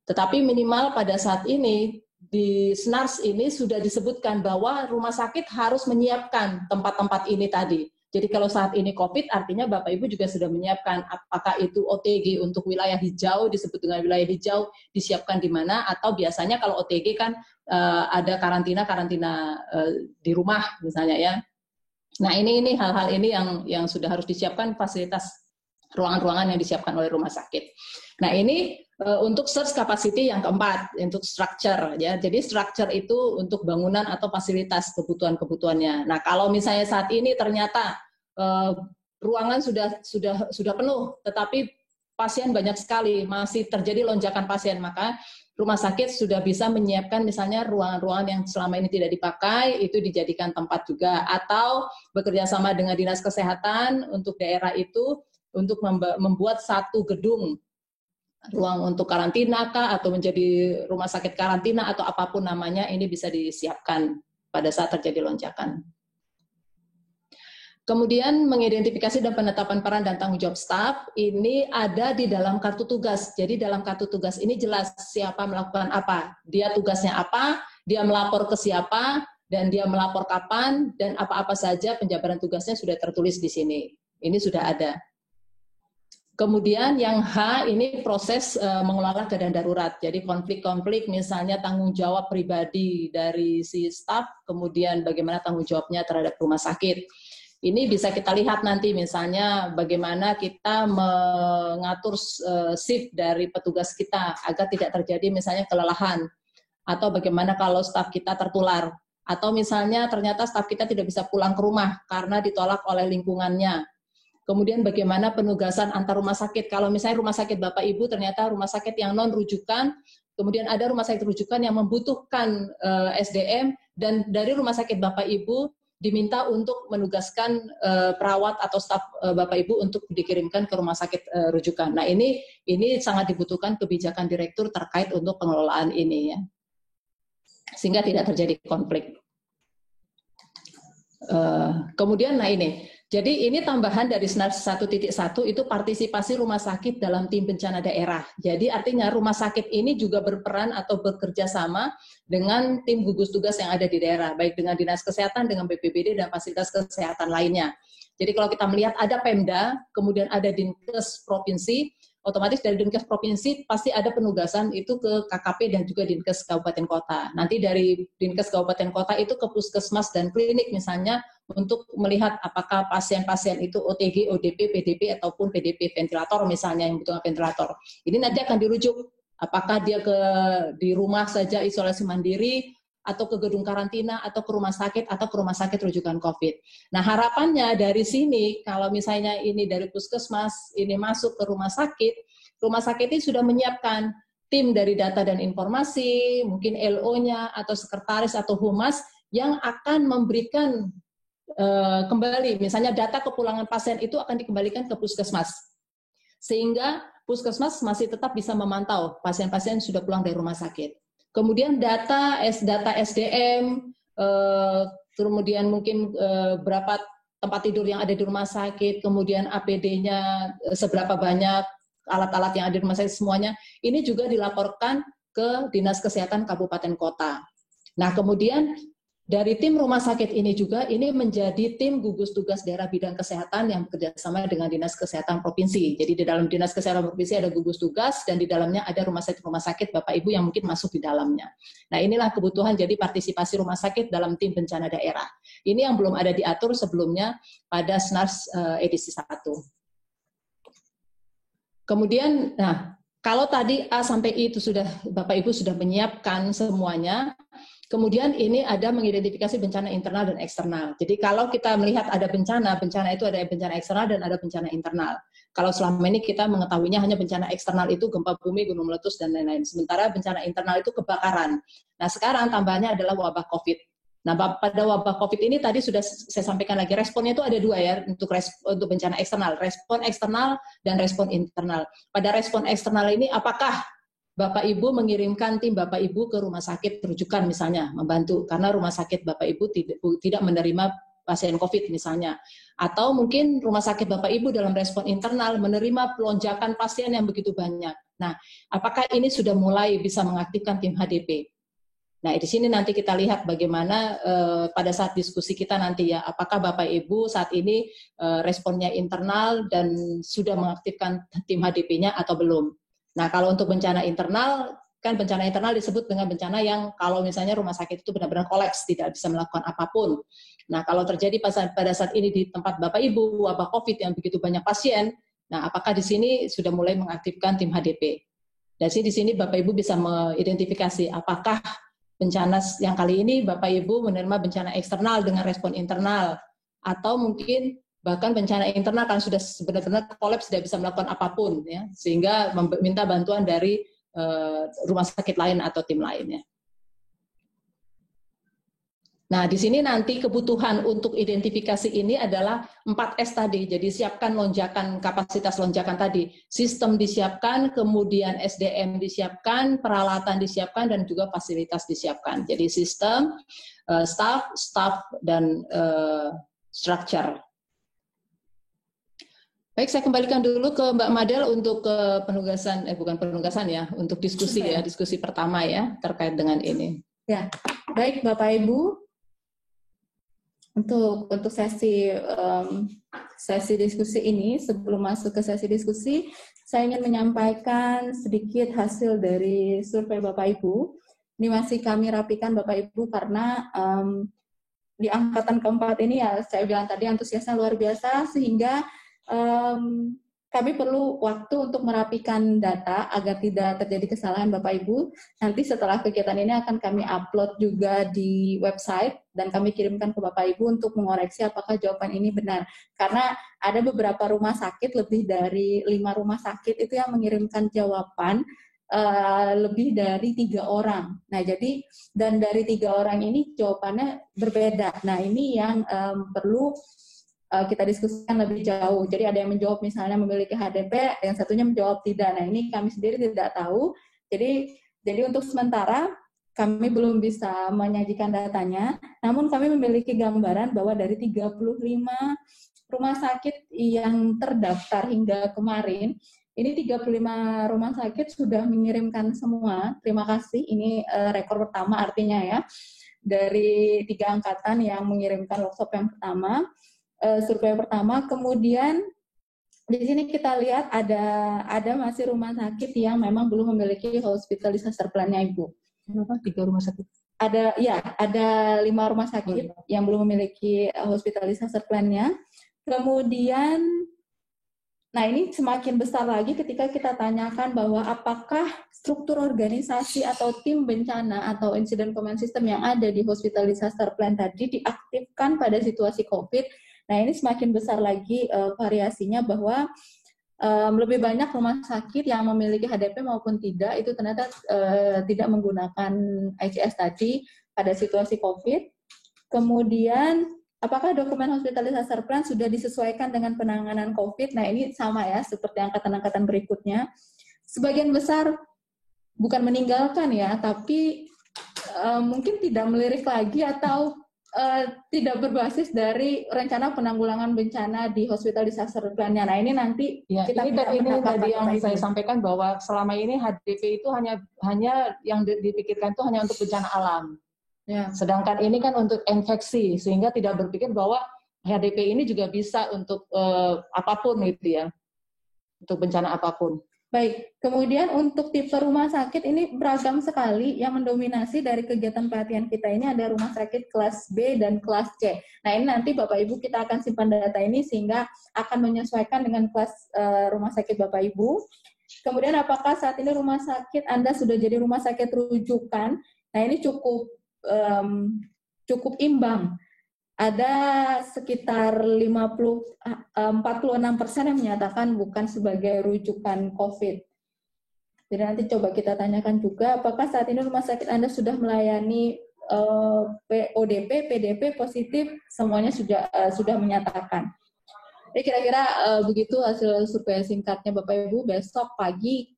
S2: Tetapi minimal pada saat ini di SNARS ini sudah disebutkan bahwa rumah sakit harus menyiapkan tempat-tempat ini tadi. Jadi kalau saat ini COVID, artinya Bapak Ibu juga sudah menyiapkan apakah itu OTG untuk wilayah hijau, disebut dengan wilayah hijau, disiapkan di mana, atau biasanya kalau OTG kan ada karantina di rumah misalnya ya. Nah, ini hal-hal ini yang sudah harus disiapkan, fasilitas ruangan-ruangan yang disiapkan oleh rumah sakit. Nah, ini untuk search capacity yang keempat, untuk structure ya. Jadi structure itu untuk bangunan atau fasilitas kebutuhan-kebutuhannya. Nah, kalau misalnya saat ini ternyata ruangan sudah penuh, tetapi pasien banyak sekali, masih terjadi lonjakan pasien, maka rumah sakit sudah bisa menyiapkan misalnya ruangan-ruangan yang selama ini tidak dipakai, itu dijadikan tempat juga, atau bekerja sama dengan dinas kesehatan untuk daerah itu, untuk membuat satu gedung, ruang untuk karantina kah, atau menjadi rumah sakit karantina, atau apapun namanya, ini bisa disiapkan pada saat terjadi lonjakan. Kemudian mengidentifikasi dan penetapan peran dan tanggung jawab staf, ini ada di dalam kartu tugas. Jadi dalam kartu tugas ini jelas siapa melakukan apa, dia tugasnya apa, dia melapor ke siapa, dan dia melapor kapan, dan apa-apa saja penjabaran tugasnya sudah tertulis di sini. Ini sudah ada. Kemudian yang H ini proses mengelola keadaan darurat. Jadi konflik-konflik misalnya tanggung jawab pribadi dari si staf, kemudian bagaimana tanggung jawabnya terhadap rumah sakit. Ini bisa kita lihat nanti misalnya bagaimana kita mengatur shift dari petugas kita agar tidak terjadi misalnya kelelahan, atau bagaimana kalau staf kita tertular, atau misalnya ternyata staf kita tidak bisa pulang ke rumah karena ditolak oleh lingkungannya. Kemudian bagaimana penugasan antar rumah sakit, kalau misalnya rumah sakit Bapak Ibu ternyata rumah sakit yang non rujukan, kemudian ada rumah sakit rujukan yang membutuhkan SDM, dan dari rumah sakit Bapak Ibu diminta untuk menugaskan perawat atau staf Bapak Ibu untuk dikirimkan ke rumah sakit rujukan. Nah, ini sangat dibutuhkan kebijakan direktur terkait untuk pengelolaan ini ya, sehingga tidak terjadi konflik. Kemudian, nah ini, jadi ini tambahan dari SNARS 1.1 itu partisipasi rumah sakit dalam tim bencana daerah. Jadi artinya rumah sakit ini juga berperan atau bekerja sama dengan tim gugus tugas yang ada di daerah, baik dengan dinas kesehatan, dengan BPBD, dan fasilitas kesehatan lainnya. Jadi kalau kita melihat ada Pemda, kemudian ada Dinkes Provinsi, otomatis dari Dinkes Provinsi pasti ada penugasan itu ke KKP dan juga Dinkes Kabupaten Kota. Nanti dari Dinkes Kabupaten Kota itu ke puskesmas dan klinik misalnya untuk melihat apakah pasien-pasien itu OTG, ODP, PDP ataupun PDP ventilator misalnya yang butuh ventilator. Ini nanti akan dirujuk apakah dia di rumah saja isolasi mandiri atau ke gedung karantina atau ke rumah sakit atau ke rumah sakit rujukan COVID. Nah, harapannya dari sini kalau misalnya ini dari puskesmas ini masuk ke rumah sakit ini sudah menyiapkan tim dari data dan informasi, mungkin LO-nya atau sekretaris atau humas yang akan memberikan kembali, misalnya data kepulangan pasien itu akan dikembalikan ke puskesmas. Sehingga puskesmas masih tetap bisa memantau pasien-pasien yang sudah pulang dari rumah sakit. Kemudian data SDM, kemudian mungkin berapa tempat tidur yang ada di rumah sakit, kemudian APD-nya seberapa banyak, alat-alat yang ada di rumah sakit semuanya, ini juga dilaporkan ke Dinas Kesehatan Kabupaten Kota. Nah, kemudian dari tim rumah sakit ini juga, ini menjadi tim gugus tugas daerah bidang kesehatan yang bekerjasama dengan Dinas Kesehatan Provinsi. Jadi di dalam Dinas Kesehatan Provinsi ada gugus tugas dan di dalamnya ada rumah sakit Bapak Ibu yang mungkin masuk di dalamnya. Nah, inilah kebutuhan jadi partisipasi rumah sakit dalam tim bencana daerah. Ini yang belum ada diatur sebelumnya pada SNARS edisi 1. Kemudian, nah, kalau tadi A sampai I itu sudah Bapak Ibu sudah menyiapkan semuanya, kemudian ini ada mengidentifikasi bencana internal dan eksternal. Jadi kalau kita melihat ada bencana itu ada bencana eksternal dan ada bencana internal. Kalau selama ini kita mengetahuinya hanya bencana eksternal itu gempa bumi, gunung meletus, dan lain-lain. Sementara bencana internal itu kebakaran. Nah, sekarang tambahnya adalah wabah COVID. Nah, pada wabah COVID ini tadi sudah saya sampaikan lagi, responnya itu ada 2 ya untuk bencana eksternal, respon eksternal dan respon internal. Pada respon eksternal ini apakah Bapak Ibu mengirimkan tim Bapak Ibu ke rumah sakit rujukan misalnya, membantu karena rumah sakit Bapak Ibu tidak menerima pasien COVID misalnya. Atau mungkin rumah sakit Bapak Ibu dalam respon internal menerima pelonjakan pasien yang begitu banyak. Nah, apakah ini sudah mulai bisa mengaktifkan tim HDP? Nah, di sini nanti kita lihat bagaimana pada saat diskusi kita nanti ya, apakah Bapak Ibu saat ini responnya internal dan sudah mengaktifkan tim HDP-nya atau belum. Nah, kalau untuk bencana internal, kan bencana internal disebut dengan bencana yang kalau misalnya rumah sakit itu benar-benar kolaps, tidak bisa melakukan apapun. Nah, kalau terjadi pada saat ini di tempat Bapak Ibu, wabah COVID yang begitu banyak pasien, nah apakah di sini sudah mulai mengaktifkan tim HDP? Dan di sini Bapak Ibu bisa mengidentifikasi apakah bencana yang kali ini Bapak Ibu menerima bencana eksternal dengan respon internal, atau mungkin bahkan bencana internal kan sudah benar-benar kolaps tidak bisa melakukan apapun ya, sehingga meminta bantuan dari rumah sakit lain atau tim lainnya. Nah, di sini nanti kebutuhan untuk identifikasi ini adalah 4S tadi. Jadi siapkan lonjakan, kapasitas lonjakan tadi. Sistem disiapkan, kemudian SDM disiapkan, peralatan disiapkan, dan juga fasilitas disiapkan. Jadi sistem, staff, dan structure. Baik, saya kembalikan dulu ke Mbak Madel untuk penugasan, bukan penugasan ya, untuk diskusi ya, diskusi pertama ya, terkait dengan ini.
S1: Ya, baik Bapak Ibu. Untuk sesi diskusi ini, sebelum masuk ke sesi diskusi, saya ingin menyampaikan sedikit hasil dari survei Bapak Ibu. Ini masih kami rapikan Bapak Ibu karena di angkatan keempat ini ya saya bilang tadi antusiasnya luar biasa, sehingga kami perlu waktu untuk merapikan data agar tidak terjadi kesalahan Bapak Ibu. Nanti setelah kegiatan ini akan kami upload juga di website dan kami kirimkan ke Bapak Ibu untuk mengoreksi apakah jawaban ini benar. Karena ada beberapa rumah sakit, lebih dari 5 rumah sakit itu yang mengirimkan jawaban lebih dari 3 orang. Nah, jadi dan dari 3 orang ini jawabannya berbeda. Nah, ini yang perlu kita diskusikan lebih jauh. Jadi ada yang menjawab misalnya memiliki HDP, yang satunya menjawab tidak. Nah, ini kami sendiri tidak tahu. Jadi untuk sementara kami belum bisa menyajikan datanya, namun kami memiliki gambaran bahwa dari 35 rumah sakit yang terdaftar hingga kemarin, ini 35 rumah sakit sudah mengirimkan semua. Terima kasih, ini rekor pertama artinya ya, dari 3 angkatan yang mengirimkan workshop yang pertama. Survei pertama, kemudian di sini kita lihat ada masih rumah sakit yang memang belum memiliki hospital disaster plan-nya, Ibu.
S2: Berapa? 3 rumah sakit?
S1: ada 5 rumah sakit yang belum memiliki hospital disaster plan-nya. Kemudian, nah ini semakin besar lagi ketika kita tanyakan bahwa apakah struktur organisasi atau tim bencana atau incident command system yang ada di hospital disaster plan tadi diaktifkan pada situasi COVID. Nah ini semakin besar lagi variasinya bahwa lebih banyak rumah sakit yang memiliki HDP maupun tidak itu ternyata tidak menggunakan ICS tadi pada situasi COVID. Kemudian, apakah dokumen hospital disaster plan sudah disesuaikan dengan penanganan COVID? Nah ini sama ya, seperti angkatan-angkatan berikutnya. Sebagian besar bukan meninggalkan ya, tapi mungkin tidak melirik lagi atau tidak berbasis dari rencana penanggulangan bencana di hospital disaster plan-nya. Nah ini nanti
S2: kita ini tadi yang saya sampaikan bahwa selama ini HDP itu hanya yang dipikirkan itu hanya untuk bencana alam. Ya. Sedangkan ini kan untuk infeksi, sehingga tidak berpikir bahwa HDP ini juga bisa untuk apapun gitu ya, untuk bencana apapun.
S1: Baik, kemudian untuk tipe rumah sakit ini beragam sekali. Yang mendominasi dari kegiatan pelatihan kita ini ada rumah sakit kelas B dan kelas C. Nah ini nanti Bapak Ibu kita akan simpan data ini sehingga akan menyesuaikan dengan kelas rumah sakit Bapak Ibu. Kemudian apakah saat ini rumah sakit Anda sudah jadi rumah sakit rujukan? Nah ini cukup imbang. Ada sekitar 46% yang menyatakan bukan sebagai rujukan COVID. Jadi nanti coba kita tanyakan juga, apakah saat ini rumah sakit Anda sudah melayani ODP, PDP positif, semuanya sudah menyatakan. Jadi kira-kira begitu hasil survei singkatnya Bapak Ibu. Besok pagi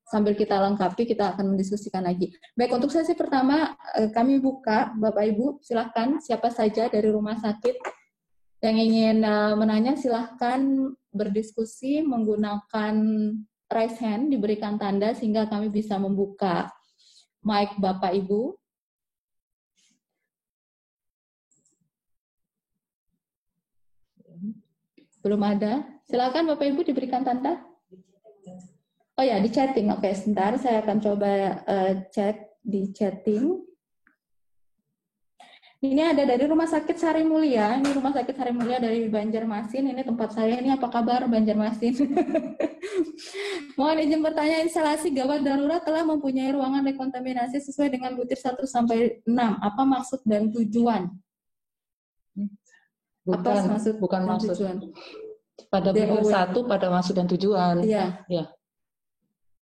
S1: sambil kita lengkapi, kita akan mendiskusikan lagi. Baik, untuk sesi pertama kami buka, Bapak Ibu, silahkan siapa saja dari rumah sakit yang ingin menanya, silahkan berdiskusi menggunakan raise hand, diberikan tanda sehingga kami bisa membuka mic Bapak Ibu. Belum ada? Silahkan Bapak Ibu diberikan tanda. Oh ya, di chatting. Oke, sebentar. Saya akan coba chat di chatting. Ini ada dari Rumah Sakit Sari Mulia. Ini Rumah Sakit Sari Mulia dari Banjarmasin. Ini tempat saya. Ini apa kabar Banjarmasin? Mohon izin bertanya, instalasi gawat darurat telah mempunyai ruangan dekontaminasi sesuai dengan butir 1 sampai 6. Apa maksud dan tujuan?
S2: Bukan maksud. Tujuan? Pada butir 1 pada maksud dan tujuan.
S1: Iya. Ya.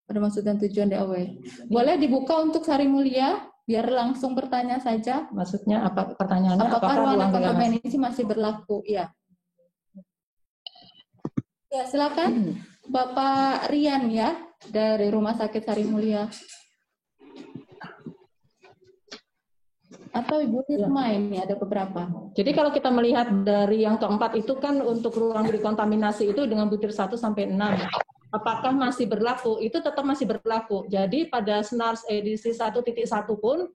S1: Pada maksud dan tujuan DAW. Boleh dibuka untuk Sari Mulia, biar langsung bertanya saja.
S2: Maksudnya apa pertanyaannya?
S1: Apakah ruang dekontaminasi masih berlaku? Iya. Ya, silakan Bapak Rian ya, dari Rumah Sakit Sari Mulia. Atau Ibu Risma ini ada beberapa.
S2: Jadi kalau kita melihat dari yang keempat itu kan untuk ruang dekontaminasi itu dengan butir 1 sampai 6. Apakah masih berlaku? Itu tetap masih berlaku. Jadi pada SNARS edisi 1.1 pun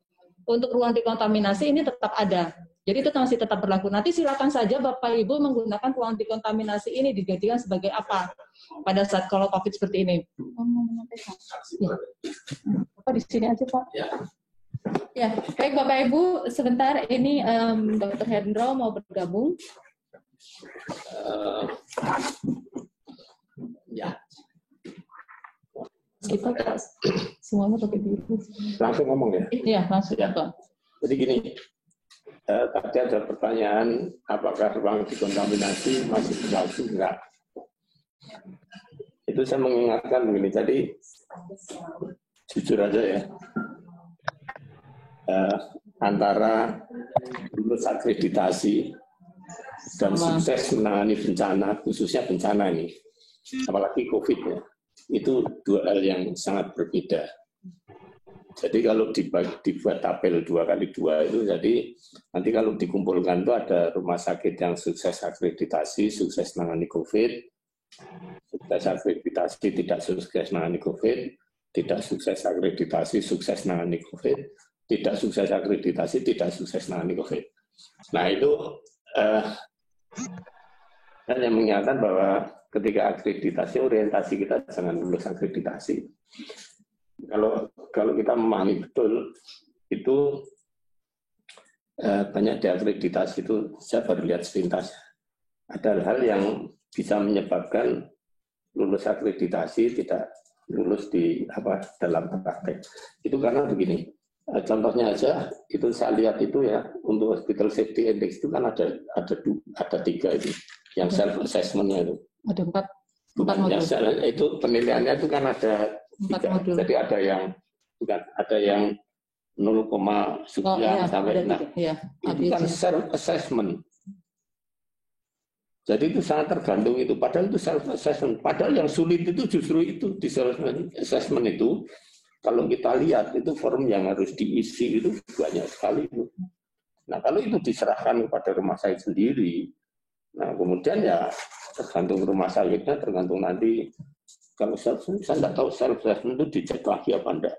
S2: untuk ruang dekontaminasi ini tetap ada. Jadi itu masih tetap berlaku. Nanti silakan saja Bapak Ibu menggunakan ruang dekontaminasi ini dijadikan sebagai apa pada saat kalau COVID seperti ini. Ya. Apa di sini aja Pak?
S1: Ya, baik Bapak Ibu, sebentar ini Dr. Hendro mau bergabung.
S4: Ya.
S2: Kita semuanya pakai biru.
S4: Langsung ngomong ya?
S2: Iya, langsung ya, Pak.
S4: Jadi gini, tadi ada pertanyaan, apakah ruang dekontaminasi masih berlaku? Enggak. Itu saya mengingatkan begini, tadi jujur aja ya, antara lulus akreditasi dan sukses menangani bencana, khususnya bencana ini, apalagi COVID ya, itu dua hal yang sangat berbeda. Jadi kalau dibuat tabel 2x2 itu, jadi nanti kalau dikumpulkan itu ada rumah sakit yang sukses akreditasi, sukses menangani COVID, sukses akreditasi, tidak sukses menangani COVID, tidak sukses akreditasi, sukses menangani COVID, tidak sukses akreditasi, tidak sukses menangani COVID. Nah itu dan yang menyatakan bahwa ketika akreditasi, orientasi kita jangan lulus akreditasi. Kalau kita memahami betul itu banyak diakreditasi itu, saya baru lihat sepintas. Ada hal yang bisa menyebabkan lulus akreditasi tidak lulus di dalam praktek. Itu karena begini, contohnya aja itu saya lihat itu ya, untuk Hospital Safety Index itu kan ada 3 itu, yang self assessment-nya itu.
S2: Ada 4
S4: modul. Itu penilaiannya itu kan ada 3.
S2: modul.
S4: Jadi ada yang 0, sekian sampai itu kan self assessment. Jadi itu sangat tergantung itu. Padahal itu self assessment. Padahal yang sulit itu justru itu di self assessment itu. Kalau kita lihat itu form yang harus diisi itu banyak sekali itu. Nah kalau itu diserahkan kepada rumah sakit sendiri, nah kemudian ya tergantung rumah sakitnya, tergantung nanti. Kalau saya nggak tahu self assessment itu dicek lagi apa enggak.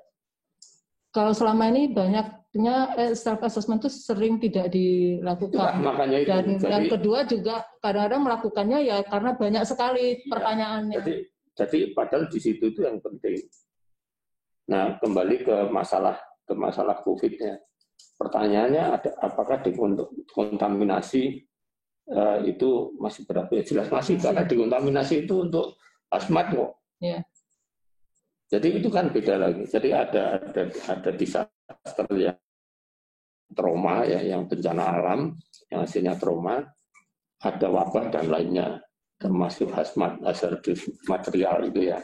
S2: Kalau selama ini banyaknya self assessment itu sering tidak dilakukan.
S4: Itulah, makanya itu.
S2: Dan yang kedua juga kadang-kadang melakukannya ya karena banyak sekali pertanyaannya.
S4: Jadi padahal di situ itu yang penting. Nah kembali ke masalah COVID-nya. Pertanyaannya apakah dekontaminasi itu masih berapa? Ya jelas masih, karena dekontaminasi itu untuk hazmat kok.
S2: Ya.
S4: Jadi itu kan beda lagi. Jadi ada disaster yang trauma ya, yang bencana alam, yang hasilnya trauma, ada wabah dan lainnya, termasuk hazmat, hazardous material itu ya.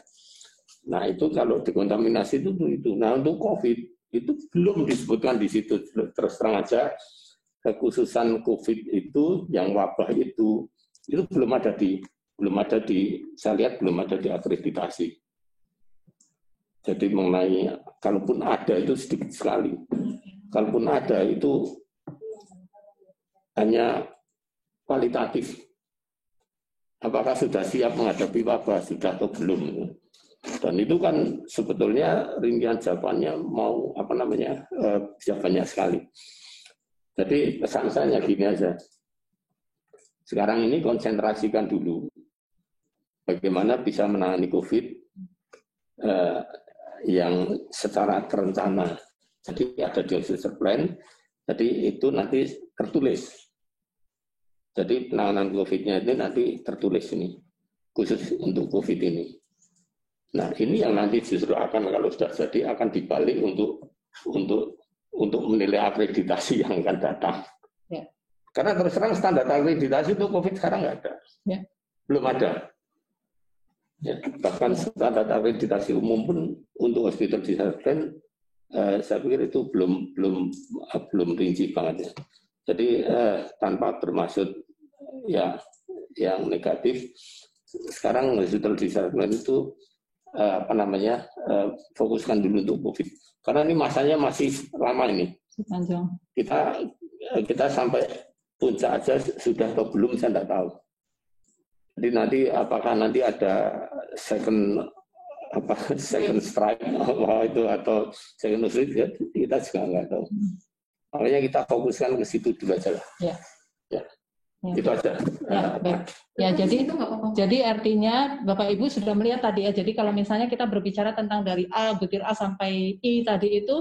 S4: Nah itu kalau dekontaminasi itu. Nah untuk COVID itu belum disebutkan di situ. Terus terang aja, kekhususan COVID itu, yang wabah itu belum ada di, saya lihat belum ada di akreditasi. Jadi mengenai, kalaupun ada itu sedikit sekali. Kalaupun ada itu hanya kualitatif. Apakah sudah siap menghadapi wabah, sudah atau belum? Dan itu kan sebetulnya rintihan jawabannya bisa banyak sekali. Jadi pesan saya gini aja. Sekarang ini konsentrasikan dulu bagaimana bisa menangani COVID yang secara terencana. Jadi ada disaster plan, jadi itu nanti tertulis. Jadi penanganan COVID-nya ini nanti tertulis ini, khusus untuk COVID ini. Nah ini yang nanti justru akan, kalau sudah jadi, akan dibalik untuk menilai akreditasi yang akan datang.
S2: Ya.
S4: Karena terus terang standar akreditasi untuk COVID sekarang nggak ada.
S2: Ya.
S4: Belum ada. Ya, bahkan standar akreditasi umum pun untuk hospital disaster plan, saya pikir itu belum rinci banget ya. Jadi tanpa bermaksud ya yang negatif, sekarang hospital disaster plan itu fokuskan dulu untuk COVID. Karena ini masanya masih lama ini.
S2: Panjang.
S4: Kita sampai puncak aja sudah atau belum, saya tidak tahu. Jadi nanti apakah nanti ada second strike atau second strike, kita juga nggak tahu. Makanya kita fokuskan ke situ dulu aja lah.
S2: Ya.
S4: Itu aja.
S2: Ya, baik. Ya, jadi artinya Bapak Ibu sudah melihat tadi ya. Jadi kalau misalnya kita berbicara tentang dari butir A sampai I tadi itu,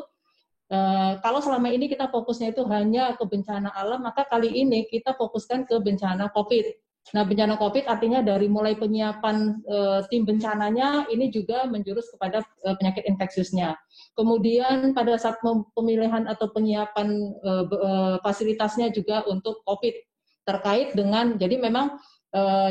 S2: kalau selama ini kita fokusnya itu hanya ke bencana alam, maka kali ini kita fokuskan ke bencana COVID. Nah, bencana COVID artinya dari mulai penyiapan tim bencananya ini juga menjurus kepada penyakit infeksiusnya. Kemudian pada saat pemilihan atau penyiapan fasilitasnya juga untuk COVID terkait dengan, jadi memang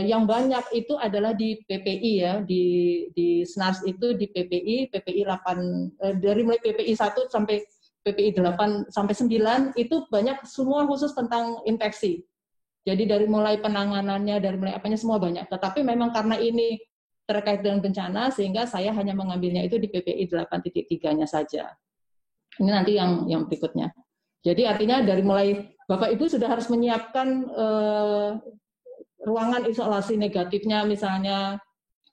S2: yang banyak itu adalah di PPI ya, di SNARS itu di PPI 8, dari mulai PPI 1 sampai PPI 8 sampai 9 itu banyak semua khusus tentang infeksi. Jadi dari mulai penanganannya, dari mulai apanya semua banyak. Tetapi memang karena ini terkait dengan bencana, sehingga saya hanya mengambilnya itu di PPI 8.3-nya saja. Ini nanti yang berikutnya. Jadi artinya dari mulai Bapak Ibu sudah harus menyiapkan ruangan isolasi negatifnya misalnya,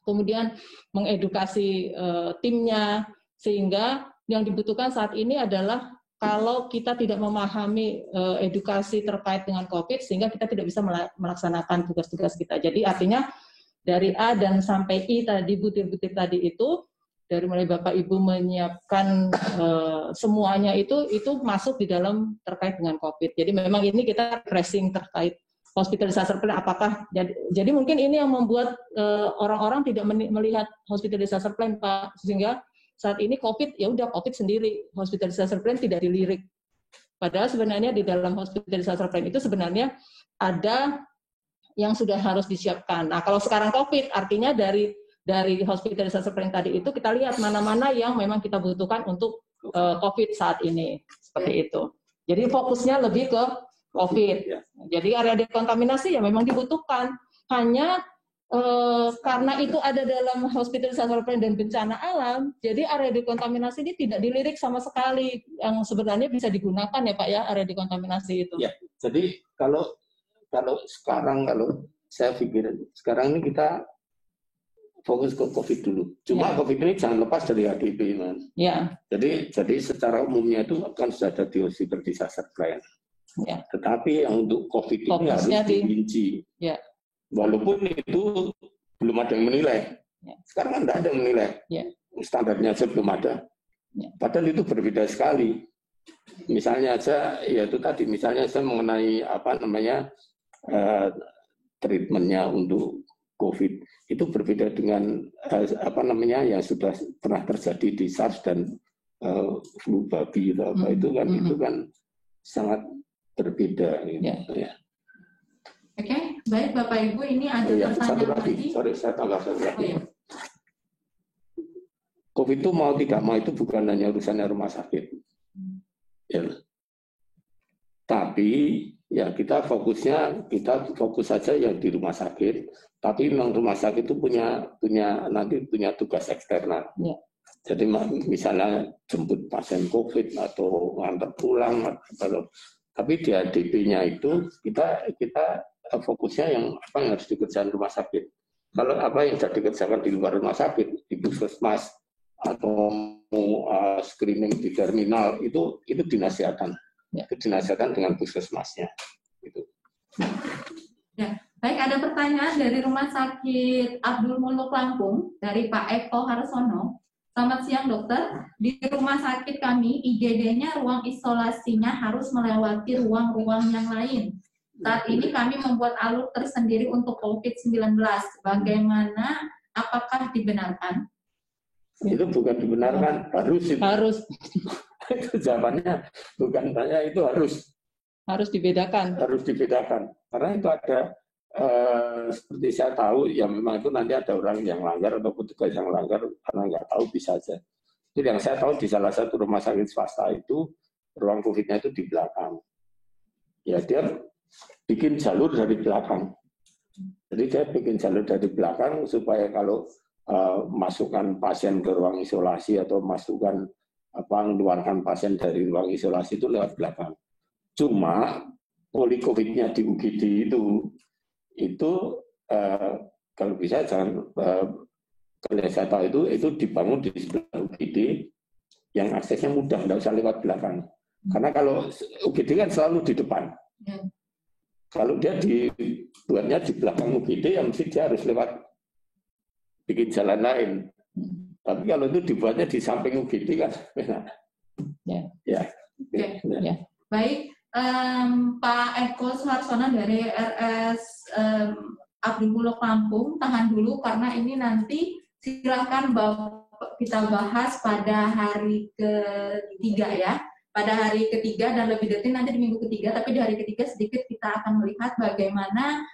S2: kemudian mengedukasi timnya, sehingga yang dibutuhkan saat ini adalah kalau kita tidak memahami edukasi terkait dengan COVID, sehingga kita tidak bisa melaksanakan tugas-tugas kita. Jadi artinya dari A dan sampai I tadi, butir-butir tadi itu, dari mulai Bapak Ibu menyiapkan semuanya itu masuk di dalam terkait dengan COVID. Jadi memang ini kita tracing terkait hospital disaster plan apakah jadi mungkin ini yang membuat orang-orang tidak melihat hospital disaster plan Pak, sehingga saat ini COVID ya udah COVID sendiri, hospital disaster plan tidak dilirik. Padahal sebenarnya di dalam hospital disaster plan itu sebenarnya ada yang sudah harus disiapkan. Nah, kalau sekarang COVID artinya dari hospital disaster plan tadi itu kita lihat mana-mana yang memang kita butuhkan untuk COVID saat ini, seperti itu. Jadi fokusnya lebih ke COVID. Jadi area dekontaminasi ya memang dibutuhkan. Hanya karena itu ada dalam hospital disaster plan dan bencana alam, jadi area dekontaminasi ini tidak dilirik sama sekali, yang sebenarnya bisa digunakan ya Pak ya, area dekontaminasi itu.
S4: Ya, jadi kalau sekarang, kalau saya pikir sekarang ini kita fokus ke COVID dulu. Cuma COVID ini jangan lepas dari HDP, Man.
S2: Ya.
S4: Jadi secara umumnya itu kan sudah ada di hospital disaster plan.
S2: Ya.
S4: Tetapi yang untuk COVID ini harus dirinci.
S2: Ya.
S4: Walaupun itu belum ada yang menilai.
S2: Ya.
S4: Sekarang kan tidak ada yang menilai.
S2: Ya.
S4: Standarnya saja belum ada.
S2: Ya.
S4: Padahal itu berbeda sekali. Misalnya aja, ya itu tadi, misalnya saya mengenai treatmentnya untuk COVID itu berbeda dengan yang sudah pernah terjadi di SARS dan flu babi atau apa itu kan sangat berbeda. Gitu. Ya.
S1: Oke, baik Bapak Ibu, ini ada pertanyaan
S4: satu lagi. Sorry, saya tambah satu lagi. COVID itu mau tidak mau itu bukan hanya urusannya rumah sakit. Ya. Tapi ya kita fokus saja yang di rumah sakit. Tapi memang rumah sakit itu punya tugas eksternal.
S2: Ya.
S4: Jadi misalnya jemput pasien COVID atau ngantar pulang, tapi di ADP-nya itu kita fokusnya yang apa yang harus dikerjakan rumah sakit. Kalau apa yang sudah dikerjakan di luar rumah sakit, di puskesmas atau screening di terminal itu dinasihatkan. Ya. Itu dinasihatkan dengan puskesmasnya. Gitu.
S1: Ya. Baik, ada pertanyaan dari Rumah Sakit Abdul Muluk Lampung dari Pak Eko Harsono. Selamat siang dokter. Di rumah sakit kami, IGD-nya ruang isolasinya harus melewati ruang-ruang yang lain. Saat ini kami membuat alur tersendiri untuk COVID-19. Bagaimana? Apakah dibenarkan?
S4: Itu bukan dibenarkan, harus. Itu jawabannya bukan tanya, itu harus dibedakan. Harus dibedakan. Karena itu ada seperti saya tahu, ya memang itu nanti ada orang yang langgar atau petugas yang langgar karena nggak tahu bisa saja. Jadi yang saya tahu di salah satu rumah sakit swasta itu ruang COVID-nya itu di belakang. Ya dia bikin jalur dari belakang. Jadi dia bikin jalur dari belakang supaya kalau masukkan pasien ke ruang isolasi atau mengeluarkan pasien dari ruang isolasi itu lewat belakang. Cuma poli COVID-nya di UGD itu kalau bisa jangan kalau saya tahu itu dibangun di sebelah UGD yang aksesnya mudah, tidak usah lewat belakang. Karena kalau UGD kan selalu di depan. Kalau dia dibuatnya di belakang UGD, ya mesti dia harus lewat bikin jalan lain. Tapi kalau itu dibuatnya di samping UGD kan, ya.
S1: Baik. Pak Eko Suharsono dari RS Abdul Muluk Lampung, tahan dulu karena ini nanti silakan kita bahas pada hari ketiga ya. Pada hari ketiga dan lebih detail nanti di minggu ketiga, tapi di hari ketiga sedikit kita akan melihat bagaimana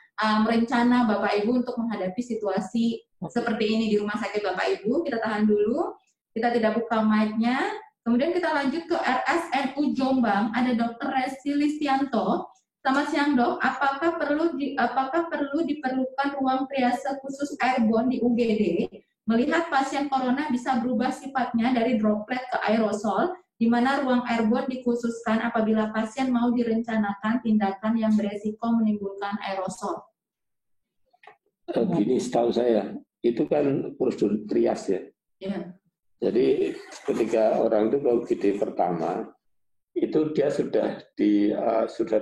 S1: rencana Bapak Ibu untuk menghadapi situasi seperti ini di rumah sakit Bapak Ibu. Kita tahan dulu, kita tidak buka mic-nya. Kemudian kita lanjut ke RSNU Jombang, ada Dr. Resi Listianto. Selamat siang dok, apakah perlu diperlukan ruang triase khusus airborne di UGD? Melihat pasien corona bisa berubah sifatnya dari droplet ke aerosol, di mana ruang airborne dikhususkan apabila pasien mau direncanakan tindakan yang beresiko menimbulkan aerosol.
S4: Gini setahu saya, itu kan prosedur trias ya.
S1: Ya.
S4: Jadi ketika orang itu ke UGD pertama, itu dia sudah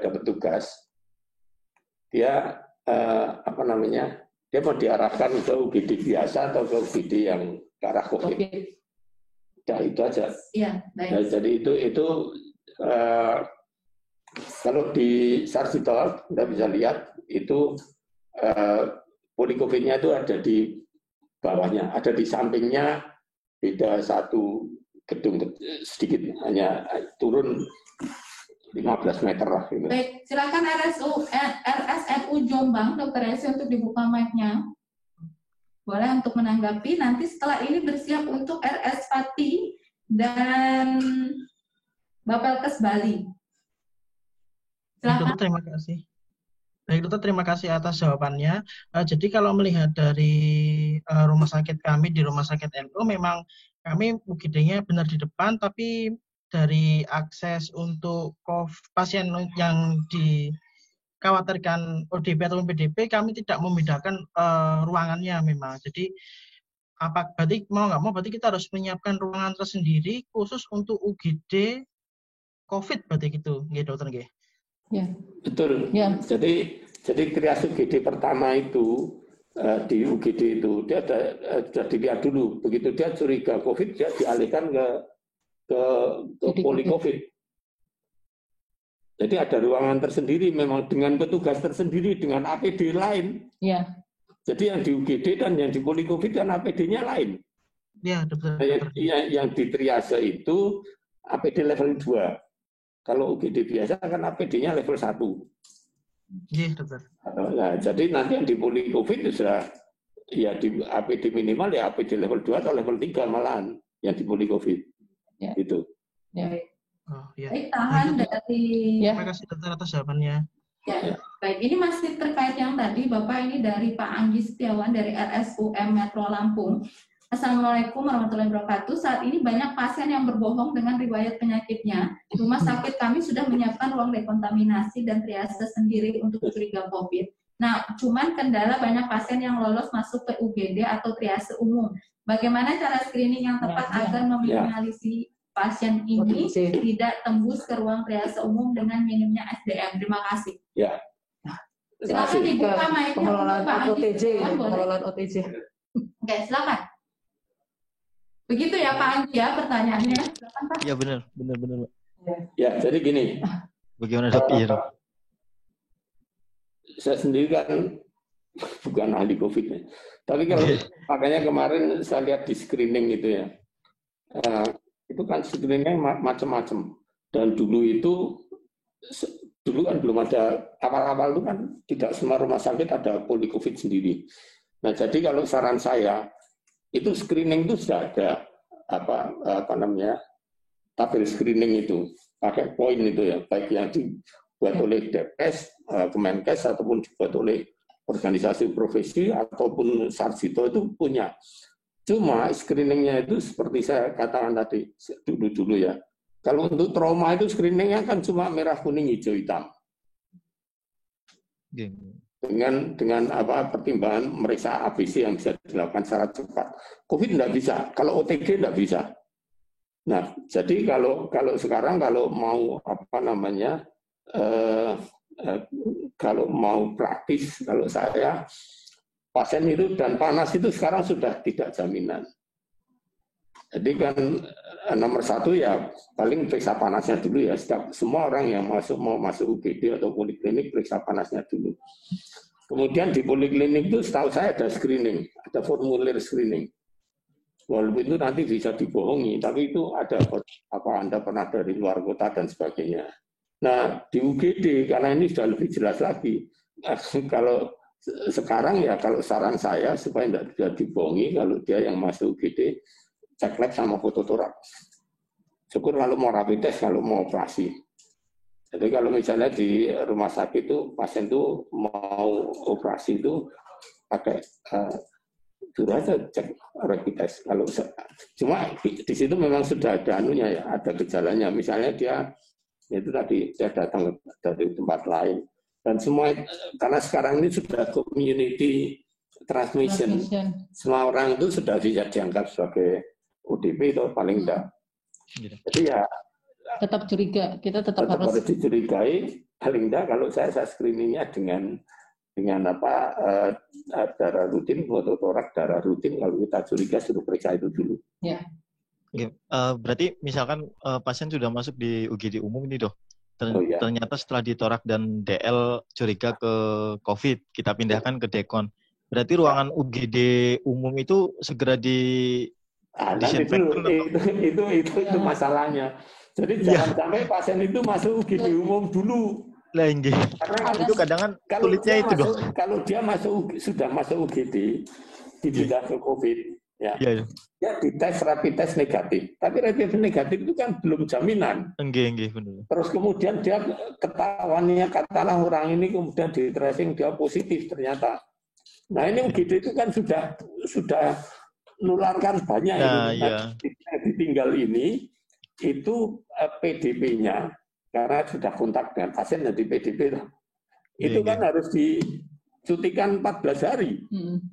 S4: dapat tugas, dia dia mau diarahkan ke UGD biasa atau ke UGD yang ke arah COVID. Ya itu aja.
S1: Iya, baik.
S4: Ya, jadi itu kalau di SARS-CoV kita bisa lihat itu policovid-nya itu ada di bawahnya, ada di sampingnya, beda satu gedung sedikit, hanya turun 15 meter lah. Gitu.
S1: Baik, silakan RSFU Jombang, Dr. Esi untuk dibuka mic-nya. Boleh untuk menanggapi. Nanti setelah ini bersiap untuk RS Pati dan Bapelkes Bali.
S5: Dokter, terima kasih. Baik dokter, terima kasih atas jawabannya. Jadi kalau melihat dari rumah sakit kami di rumah sakit NU, memang kami UGD-nya benar di depan, tapi dari akses untuk pasien yang dikhawatirkan ODP atau PDP, kami tidak membedakan ruangannya memang. Jadi berarti mau nggak mau berarti kita harus menyiapkan ruangan tersendiri khusus untuk UGD COVID berarti gitu, ya dokter nggih.
S1: Ya.
S4: Betul.
S1: Ya.
S4: Jadi triase UGD pertama itu di UGD itu dia sudah dilihat dulu. Begitu dia curiga COVID, dia dialihkan ke poli-COVID. Jadi ada ruangan tersendiri, memang dengan petugas tersendiri, dengan APD lain.
S1: Ya.
S4: Jadi yang di UGD dan yang di poli-COVID kan APD-nya lain.
S5: Ya, betul.
S4: Yang di triase itu APD level 2. Kalau UGD biasa kan APD-nya level 1.
S5: Iya, dokter.
S4: Nah, jadi nanti yang di poli-COVID sudah ya di APD minimal ya APD level 2 atau level 3 malahan yang di poli-COVID.
S1: Ya.
S4: Itu.
S1: Ya.
S5: Oh, ya.
S1: Baik, tahan dari
S5: Terima kasih dokter atas jawabannya.
S1: Ya. Baik, ini masih terkait yang tadi Bapak, ini dari Pak Anggi Setiawan dari RSUM Metro Lampung. Assalamualaikum warahmatullahi wabarakatuh. Saat ini banyak pasien yang berbohong dengan riwayat penyakitnya. Rumah sakit kami sudah menyiapkan ruang dekontaminasi dan triase sendiri untuk curiga COVID. Nah, cuman kendala banyak pasien yang lolos masuk ke UGD atau triase umum. Bagaimana cara screening yang tepat agar meminimalisasi pasien ini tidak tembus ke ruang triase umum dengan minimnya SDM? Terima kasih.
S4: Ya.
S1: Silakan dibuka mic-nya.
S2: Pengelolaan OTJ.
S1: Oke, silakan. Begitu ya Pak Anggi ya pertanyaannya. Silakan Pak.
S6: Iya benar.
S4: Ya, jadi gini.
S6: Bagaimana dok? Iya dok.
S4: Saya sendiri kan bukan ahli COVID ya. Tapi kalau makanya kemarin saya lihat di screening itu ya. Itu kan screeningnya macam-macam. Dan dulu kan belum ada, awal-awal itu kan tidak semua rumah sakit ada poli-COVID sendiri. Nah, jadi kalau saran saya, itu screening itu sudah ada apa namanya tabel screening itu pakai poin itu ya, baik yang dibuat oleh Depkes, Kemenkes ataupun dibuat oleh organisasi profesi ataupun Sarsito itu punya. Cuma screeningnya itu seperti saya katakan tadi dulu ya. Kalau untuk trauma itu screeningnya kan cuma merah, kuning, hijau, hitam. Dengan pertimbangan meriksa ABC yang bisa dilakukan secara cepat. COVID tidak bisa, kalau OTG tidak bisa. Nah, jadi kalau sekarang kalau mau kalau mau praktis, kalau saya pasien itu dan panas itu sekarang sudah tidak jaminan. Jadi kan nomor satu ya paling periksa panasnya dulu ya. Semua orang yang mau masuk UGD atau poliklinik periksa panasnya dulu. Kemudian di poliklinik itu setahu saya ada screening, ada formulir screening. Walaupun itu nanti bisa dibohongi, tapi itu ada Anda pernah dari luar kota dan sebagainya. Nah di UGD karena ini sudah lebih jelas lagi. Kalau sekarang ya kalau saran saya supaya tidak bisa dibohongi kalau dia yang masuk UGD cek lab sama foto toraks. Syukur kalau mau rapid test, kalau mau operasi. Jadi kalau misalnya di rumah sakit itu pasien itu mau operasi itu pakai suruh aja cek rapid test. Kalau cuma di situ memang sudah ada anunya ya, ada gejalanya. Misalnya dia itu tadi saya datang dari tempat lain dan semua karena sekarang ini sudah community transmission. Semua orang itu sudah bisa dianggap sebagai ODP itu paling enggak. Jadi ya
S1: tetap curiga, kita tetap harus
S4: dicurigai. Paling enggak kalau saya screeningnya dengan darah rutin, foto torak darah rutin. Kalau kita curiga suruh periksa itu dulu.
S1: Ya.
S6: Oke, berarti misalkan pasien sudah masuk di UGD umum ini, Dok. Ternyata setelah ditorak dan DL curiga ke COVID, kita pindahkan ke Dekon. Berarti ruangan UGD umum itu segera disinfektan.
S4: Itu masalahnya. Jadi jangan sampai pasien itu masuk UGD umum dulu.
S6: Lah ini. Karena itu kadang kan sulitnya itu, Dok.
S4: Kalau dia sudah masuk UGD, dipindah ke COVID, ya dites rapid test negatif. Tapi rapid negatif itu kan belum jaminan.
S6: Enggak, benar.
S4: Terus kemudian dia ketahuannya, katakanlah orang ini kemudian di tracing dia positif ternyata. Nah ini UGD itu kan sudah nularkan banyak. Ditinggal ini itu PDP-nya karena sudah kontak dengan pasien di PDP itu kan harus dicutikan 14 hari.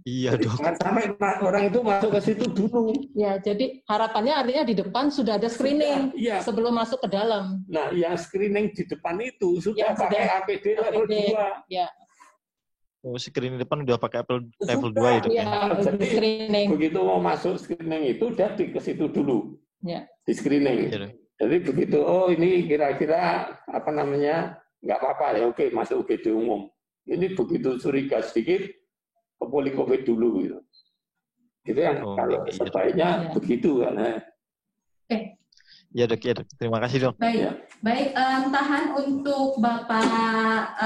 S6: Iya, Dok.
S4: Jangan sampai orang itu masuk ke situ dulu.
S2: Ya, jadi harapannya artinya di depan sudah ada screening sebelum masuk ke dalam.
S4: Nah, yang screening di depan itu sudah pakai APD level 2.
S2: Ya.
S6: Oh, screening depan udah pakai level 2 ya, Dok.
S2: Ya,
S4: jadi
S2: screening.
S4: Begitu mau masuk screening itu udah ke situ dulu.
S2: Ya.
S4: Di screening.
S6: Ya,
S4: jadi begitu, ini kira-kira nggak apa-apa ya, oke masuk UGD umum. Ini begitu curiga sedikit, ke poli COVID dulu gitu. Itu yang kalau sebaiknya begitu kan.
S6: Ya, Dok. Terima kasih, Dok.
S1: Baik, tahan untuk Bapak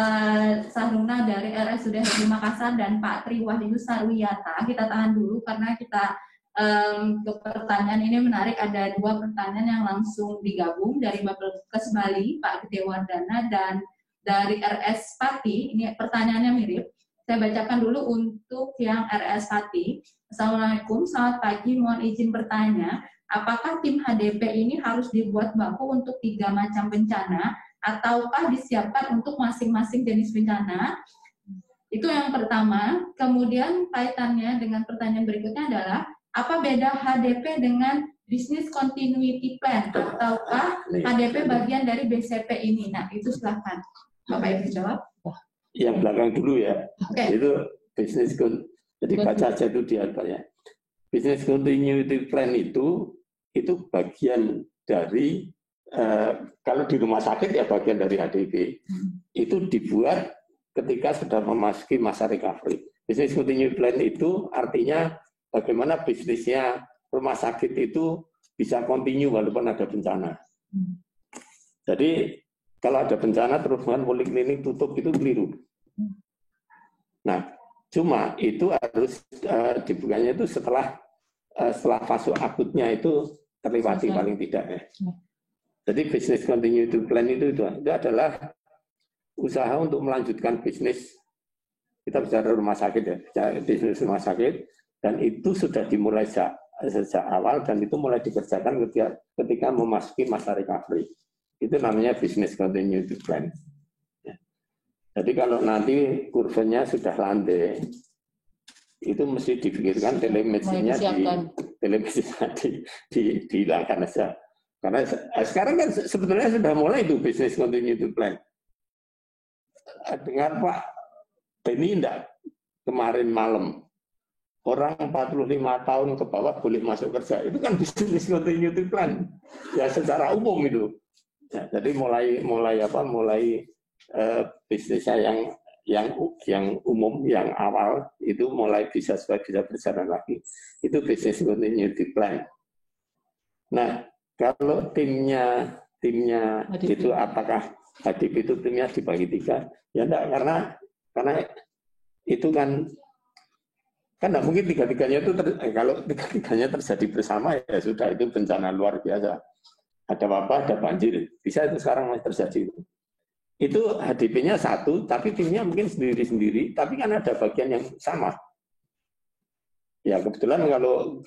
S1: Sahruna dari RSUD Haji Makassar dan Pak Tri Wahyu Sarwiyata. Kita tahan dulu karena kita untuk pertanyaan ini menarik. Ada 2 pertanyaan yang langsung digabung dari Bapelkes Bali, Pak Gede Wardana, dan dari RS Pati. Ini pertanyaannya mirip. Saya bacakan dulu untuk yang RS Pati. Assalamualaikum, selamat pagi. Mohon izin bertanya, apakah tim HDP ini harus dibuat baku untuk 3 macam bencana, ataukah disiapkan untuk masing-masing jenis bencana? Itu yang pertama. Kemudian kaitannya dengan pertanyaan berikutnya adalah, apa beda HDP dengan Business Continuity Plan, ataukah HDP bagian dari BCP ini? Nah, itu silakan Bapak Ibu jawab.
S4: Yang belakang dulu ya. Itu Business jadi baca aja itu di atasnya. Business Continuity Plan itu bagian dari kalau di rumah sakit ya bagian dari HDP. Itu dibuat ketika sudah memasuki masa recovery. Business Continuity Plan itu artinya bagaimana bisnisnya rumah sakit itu bisa continue walaupun ada bencana. Jadi kalau ada bencana terus poliklinik tutup itu keliru. Nah, cuma itu harus dibukanya itu setelah fase akutnya itu terlewati paling tidak ya. Jadi business continuity plan itu adalah usaha untuk melanjutkan bisnis. Kita bicara rumah sakit ya, bisnis rumah sakit, dan itu sudah dimulai sejak awal dan itu mulai dikerjakan ketika memasuki masa recovery. Itu namanya business continuity plan. Jadi kalau nanti kurvanya sudah landai, itu mesti dipikirkan telemedicine-nya dihilangkan saja. Karena sekarang kan sebetulnya sudah mulai itu business continuity plan. Dengan Pak Beni enggak kemarin malam, orang 45 tahun ke bawah boleh masuk kerja. Itu kan business continuity plan. Ya secara umum itu. Ya, jadi mulai bisnisnya yang umum, yang awal itu mulai bisa berjalan lagi. Itu business continuity plan. Nah, kalau timnya itu apakah HDP itu timnya dibagi 3? Ya enggak, karena itu kan enggak mungkin tiga-tiganya itu kalau tiga-tiganya terjadi bersama ya sudah, itu bencana luar biasa. Ada wabah, ada banjir, bisa itu sekarang masih terjadi. Itu HDP-nya 1, tapi timnya mungkin sendiri-sendiri, tapi kan ada bagian yang sama. Ya kebetulan kalau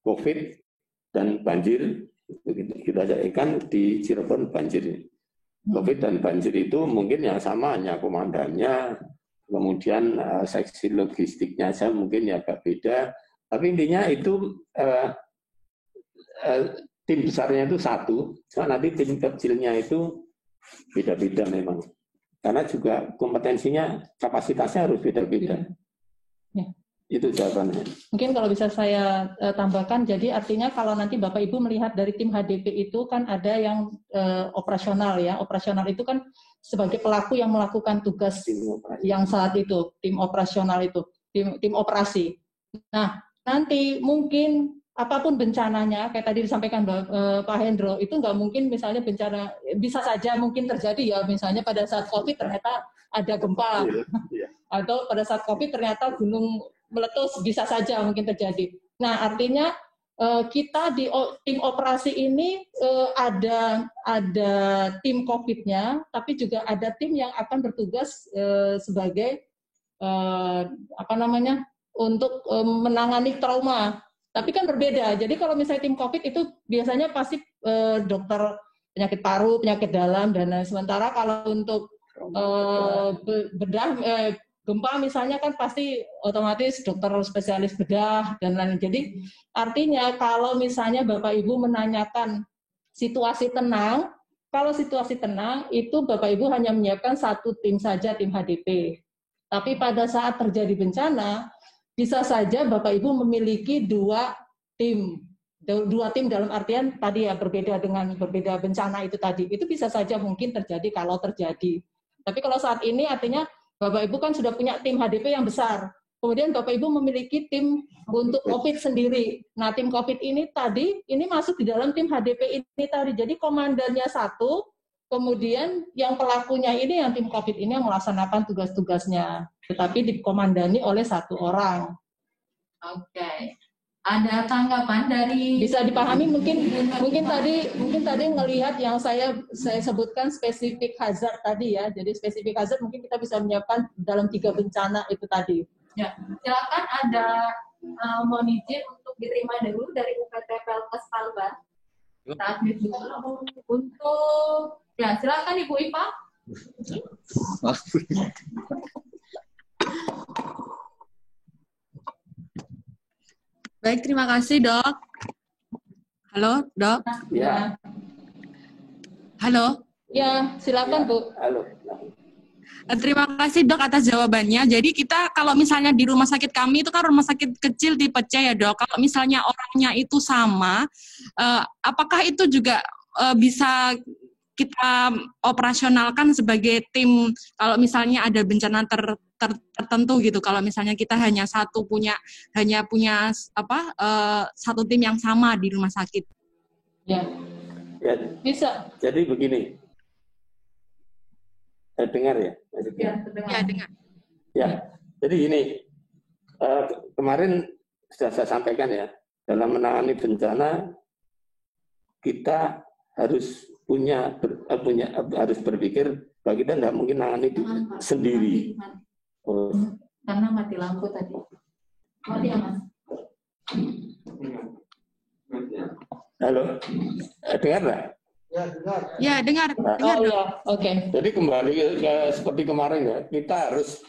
S4: COVID dan banjir, kita jadikan di Cirebon banjir. COVID dan banjir itu mungkin yang sama, hanya komandannya, kemudian seksi logistiknya saja mungkin ya agak beda. Tapi intinya itu tim besarnya itu 1, nanti tim kecilnya itu beda-beda memang. Karena juga kompetensinya, kapasitasnya harus beda-beda. Itu jawabannya.
S2: Mungkin kalau bisa saya tambahkan, jadi artinya kalau nanti Bapak Ibu melihat dari tim HDP itu kan ada yang operasional ya. Operasional itu kan sebagai pelaku yang melakukan tugas yang saat itu, tim operasional itu, tim operasi. Nah, nanti mungkin apapun bencananya, kayak tadi disampaikan Pak Hendro, itu nggak mungkin misalnya bencana, bisa saja mungkin terjadi ya, misalnya pada saat COVID ternyata ada gempa, atau pada saat COVID ternyata gunung meletus, bisa saja mungkin terjadi. Nah, artinya kita di tim operasi ini ada tim COVID-nya, tapi juga ada tim yang akan bertugas sebagai untuk menangani trauma. Tapi kan berbeda. Jadi kalau misalnya tim COVID itu biasanya pasti dokter penyakit paru, penyakit dalam, dan sementara kalau untuk bedah gempa misalnya kan pasti otomatis dokter spesialis bedah dan lain-lain. Jadi artinya kalau misalnya Bapak Ibu menanyakan situasi tenang, kalau situasi tenang itu Bapak Ibu hanya menyiapkan satu tim saja, tim HDP. Tapi pada saat terjadi bencana, bisa saja Bapak Ibu memiliki dua tim dalam artian tadi ya berbeda bencana itu tadi. Itu bisa saja mungkin terjadi kalau terjadi. Tapi kalau saat ini artinya Bapak Ibu kan sudah punya tim HDP yang besar. Kemudian Bapak Ibu memiliki tim untuk COVID sendiri. Nah, tim COVID ini masuk di dalam tim HDP ini tadi. Jadi komandannya satu, kemudian yang pelakunya ini yang tim COVID ini yang melaksanakan tugas-tugasnya. Tetapi dikomandani oleh satu orang.
S1: Oke. Ada tanggapan dari,
S2: bisa dipahami mungkin tadi ngelihat yang saya sebutkan spesifik hazard tadi ya. Jadi spesifik hazard mungkin kita bisa menyiapkan dalam 3 bencana itu tadi.
S1: Ya, silakan ada mohon izin untuk diterima dulu dari UPT Pelkes Kalbar. Kita admit dulu untuk silakan Ibu Ipa.
S7: Baik, terima kasih, Dok. Halo, Dok.
S4: Ya.
S7: Halo.
S2: Ya, silakan, Bu.
S4: Halo.
S7: Terima kasih, Dok, atas jawabannya. Jadi kita kalau misalnya di rumah sakit kami itu kan rumah sakit kecil tipe C ya, Dok. Kalau misalnya orangnya itu sama, apakah itu juga bisa kita operasionalkan sebagai tim kalau misalnya ada bencana tertentu gitu. Kalau misalnya kita hanya punya satu tim yang sama di rumah sakit.
S2: Ya. Bisa.
S4: Jadi begini. Dengar ya?
S7: Ya, dengar.
S4: Ya. Jadi gini. Kemarin sudah saya sampaikan ya, dalam menangani bencana kita harus harus berpikir bahwa kita tidak mungkin menangani sendiri.
S1: Karena mati lampu tadi. Mati ya, Mas?
S4: Halo, dengar nggak?
S7: Ya, dengar. Dengar,
S2: ya. Oke.
S4: Jadi kembali seperti kemarin ya, kita harus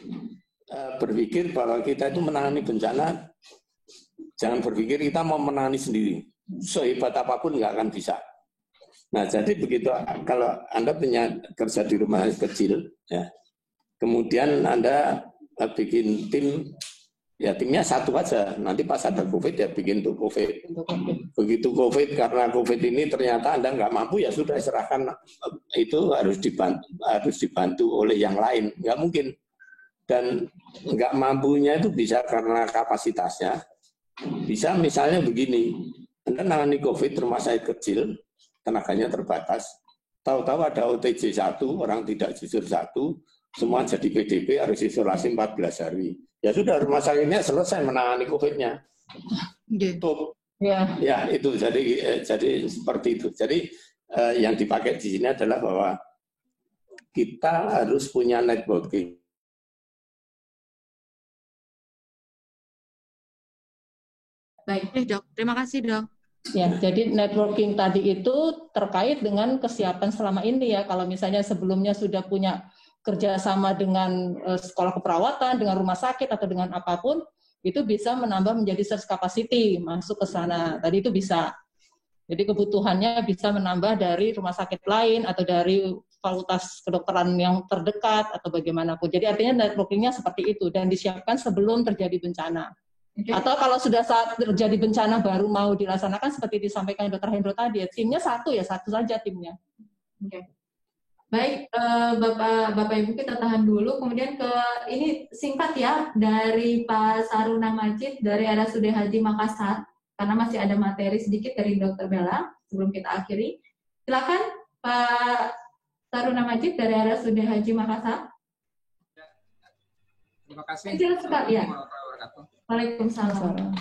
S4: berpikir bahwa kita itu menangani bencana, jangan berpikir kita mau menangani sendiri. Sehebat apapun nggak akan bisa. Nah, jadi begitu kalau Anda punya kerja di rumah kecil, ya, kemudian Anda bikin tim, ya timnya satu aja. Nanti pas ada COVID ya bikin untuk COVID. Begitu COVID, karena COVID ini ternyata Anda nggak mampu, ya sudah serahkan itu harus dibantu oleh yang lain. Nggak mungkin. Dan nggak mampunya itu bisa karena kapasitasnya. Bisa misalnya begini, Anda nangani COVID rumah sakit kecil, tenaganya terbatas. Tahu-tahu ada OTG 1, orang tidak jujur 1, semua jadi PDP harus isolasi 14 hari. Ya sudah, rumah sakitnya selesai menangani COVID-nya. Tutup. Ya, itu jadi seperti itu. Jadi yang dipakai di sini adalah bahwa kita harus punya networking.
S7: Baik, Dok. Terima kasih, Dok.
S2: Ya, jadi networking tadi itu terkait dengan kesiapan selama ini ya. Kalau misalnya sebelumnya sudah punya kerjasama dengan sekolah keperawatan, dengan rumah sakit atau dengan apapun, itu bisa menambah menjadi surge capacity masuk ke sana. Tadi itu bisa. Jadi kebutuhannya bisa menambah dari rumah sakit lain atau dari fakultas kedokteran yang terdekat atau bagaimanapun. Jadi artinya networkingnya seperti itu dan disiapkan sebelum terjadi bencana. Atau kalau sudah saat terjadi bencana baru mau dilaksanakan seperti disampaikan Dr. Hendro tadi, timnya satu saja timnya.
S1: Oke. Baik, Bapak Ibu kita tahan dulu. Kemudian ini singkat ya dari Pak Saruna Majid dari RSUD Haji Makassar, karena masih ada materi sedikit dari Dr. Bella sebelum kita akhiri. Silakan Pak Saruna Majid dari RSUD Haji Makassar.
S8: Terima kasih.
S1: Kecil sekali ya. Waalaikumsalam.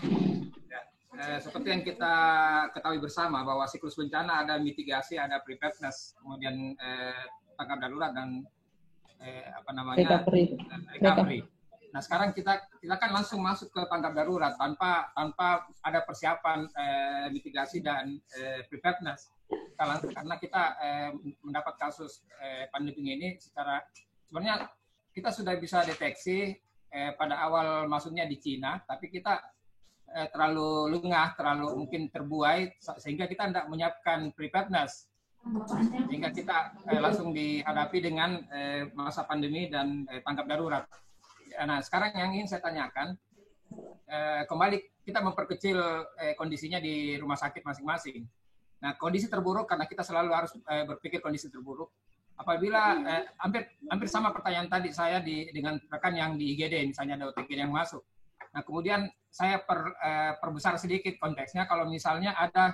S8: Seperti yang kita ketahui bersama bahwa siklus bencana ada mitigasi, ada preparedness, kemudian tanggap darurat dan recovery. Nah sekarang kita kan langsung masuk ke tanggap darurat tanpa ada persiapan mitigasi dan preparedness. Karena kita mendapat kasus pandemi ini sebenarnya kita sudah bisa deteksi pada awal masuknya di Cina, tapi kita terlalu lengah, terlalu mungkin terbuai, sehingga kita tidak menyiapkan preparedness. Sehingga kita langsung dihadapi dengan masa pandemi dan tanggap darurat. Nah, sekarang yang ingin saya tanyakan, kembali kita memperkecil kondisinya di rumah sakit masing-masing. Nah, kondisi terburuk, karena kita selalu harus berpikir kondisi terburuk. Apabila hampir sama pertanyaan tadi saya dengan rekan yang di IGD, misalnya ada OTG yang masuk. Nah, kemudian saya perbesar sedikit konteksnya, kalau misalnya ada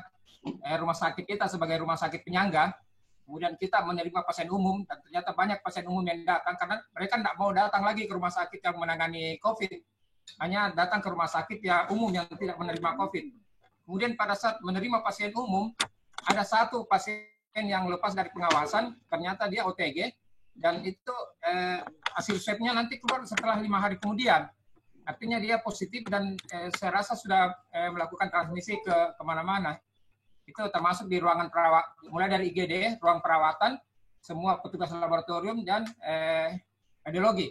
S8: rumah sakit kita sebagai rumah sakit penyangga, kemudian kita menerima pasien umum, dan ternyata banyak pasien umum yang datang, karena mereka tidak mau datang lagi ke rumah sakit yang menangani COVID, hanya datang ke rumah sakit umum yang tidak menerima COVID. Kemudian pada saat menerima pasien umum, ada satu pasien yang lepas dari pengawasan, ternyata dia OTG, dan itu hasil swab-nya nanti keluar setelah 5 hari kemudian. Artinya dia positif dan saya rasa sudah melakukan transmisi ke kemana-mana. Itu termasuk di ruangan perawat, mulai dari IGD, ruang perawatan, semua petugas laboratorium dan radiologi.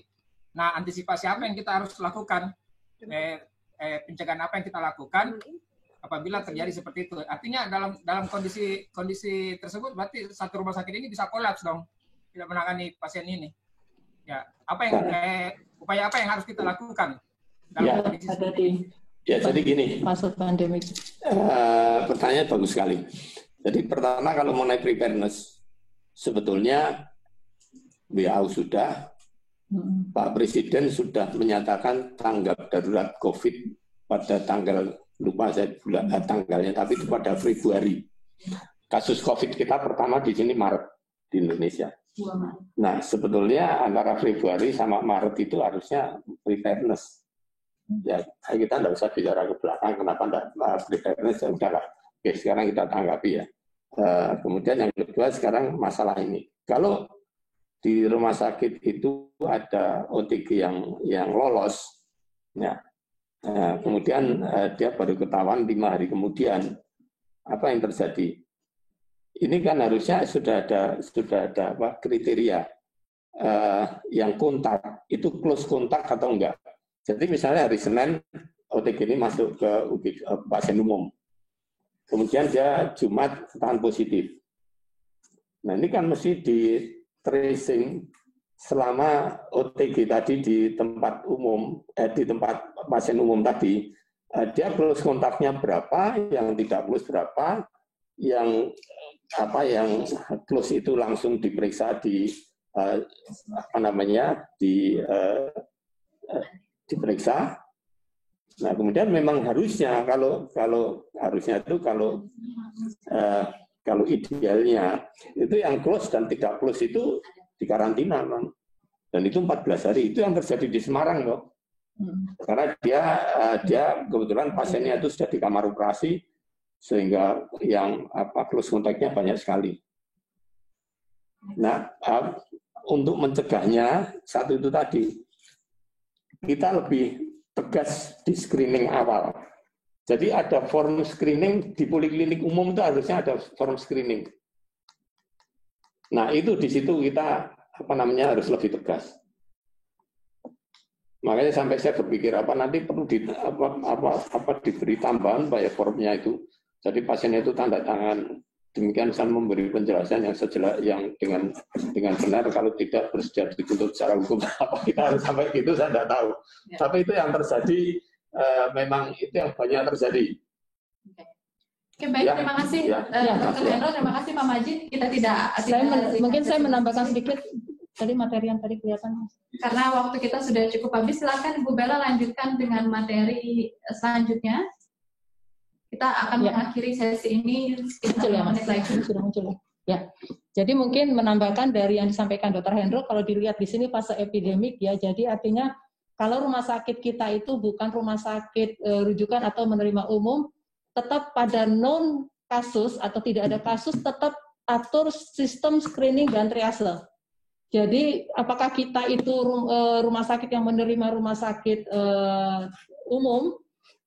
S8: Nah, antisipasi apa yang kita harus lakukan? Pencegahan apa yang kita lakukan apabila terjadi seperti itu? Artinya dalam kondisi tersebut berarti satu rumah sakit ini bisa kolaps dong, tidak menangani pasien ini. Ya, upaya apa yang harus kita lakukan?
S4: Jadi gini,
S2: masuk pandemi.
S4: Pertanyaan bagus sekali. Jadi pertama kalau mengenai preparedness, sebetulnya WHO sudah, Pak Presiden sudah menyatakan tanggap darurat COVID pada tanggal, lupa saya bulan tanggalnya, tapi itu pada Februari. Kasus COVID kita pertama di sini Maret di Indonesia. Nah sebetulnya antara Februari sama Maret itu harusnya preparedness. Ya, kita tidak usah bicara ke belakang, kenapa tidak preparedness, ya udahlah. Oke, sekarang kita tanggapi ya. Kemudian yang kedua sekarang masalah ini. Kalau di rumah sakit itu ada OTG yang lolos, ya, kemudian dia baru ketahuan 5 hari kemudian, apa yang terjadi? Ini kan harusnya sudah ada kriteria yang kontak, itu close kontak atau enggak. Jadi misalnya hari Senin OTG ini masuk ke pasien umum, kemudian dia Jumat ketahuan positif. Nah ini kan mesti di tracing selama OTG tadi di tempat umum, di tempat pasien umum tadi, dia close kontaknya berapa, yang tidak close berapa, yang close itu langsung diperiksa diperiksa. Nah, kemudian memang harusnya kalau idealnya itu yang close dan tidak close itu dikarantina, Bang. Dan itu 14 hari. Itu yang terjadi di Semarang, kok. Karena dia kebetulan pasiennya itu sudah di kamar operasi sehingga yang close kontaknya banyak sekali. Nah, untuk mencegahnya satu itu tadi, kita lebih tegas di screening awal. Jadi ada form screening di poliklinik umum itu harusnya ada form screening. Nah itu di situ kita harus lebih tegas. Makanya sampai saya berpikir nanti perlu diberi tambahan ya formnya itu. Jadi pasiennya itu tanda tangan. Demikian saya memberi penjelasan yang sejelas yang dengan benar. Kalau tidak bersedia dituntut secara hukum, apa kita harus sampai gitu saya tidak tahu. Tapi itu yang terjadi memang itu yang banyak terjadi.
S1: Oke, baik,
S4: Ya,
S1: terima kasih
S4: ya.
S1: Dr. Hendro, terima kasih Pak Majid. Kita
S2: Mungkin saya menambahkan sedikit tadi materi yang tadi kelihatan.
S1: Karena waktu kita sudah cukup habis, silakan Ibu Bella lanjutkan dengan materi selanjutnya. Kita akan mengakhiri sesi ini sekitar 5 menit lagi.
S2: Sudah muncul ya. Jadi mungkin menambahkan dari yang disampaikan Dr. Hendro, kalau dilihat di sini fase epidemik ya, jadi artinya kalau rumah sakit kita itu bukan rumah sakit rujukan atau menerima umum, tetap pada non kasus atau tidak ada kasus, tetap atur sistem screening dan triase. Jadi apakah kita itu rumah sakit yang menerima rumah sakit umum,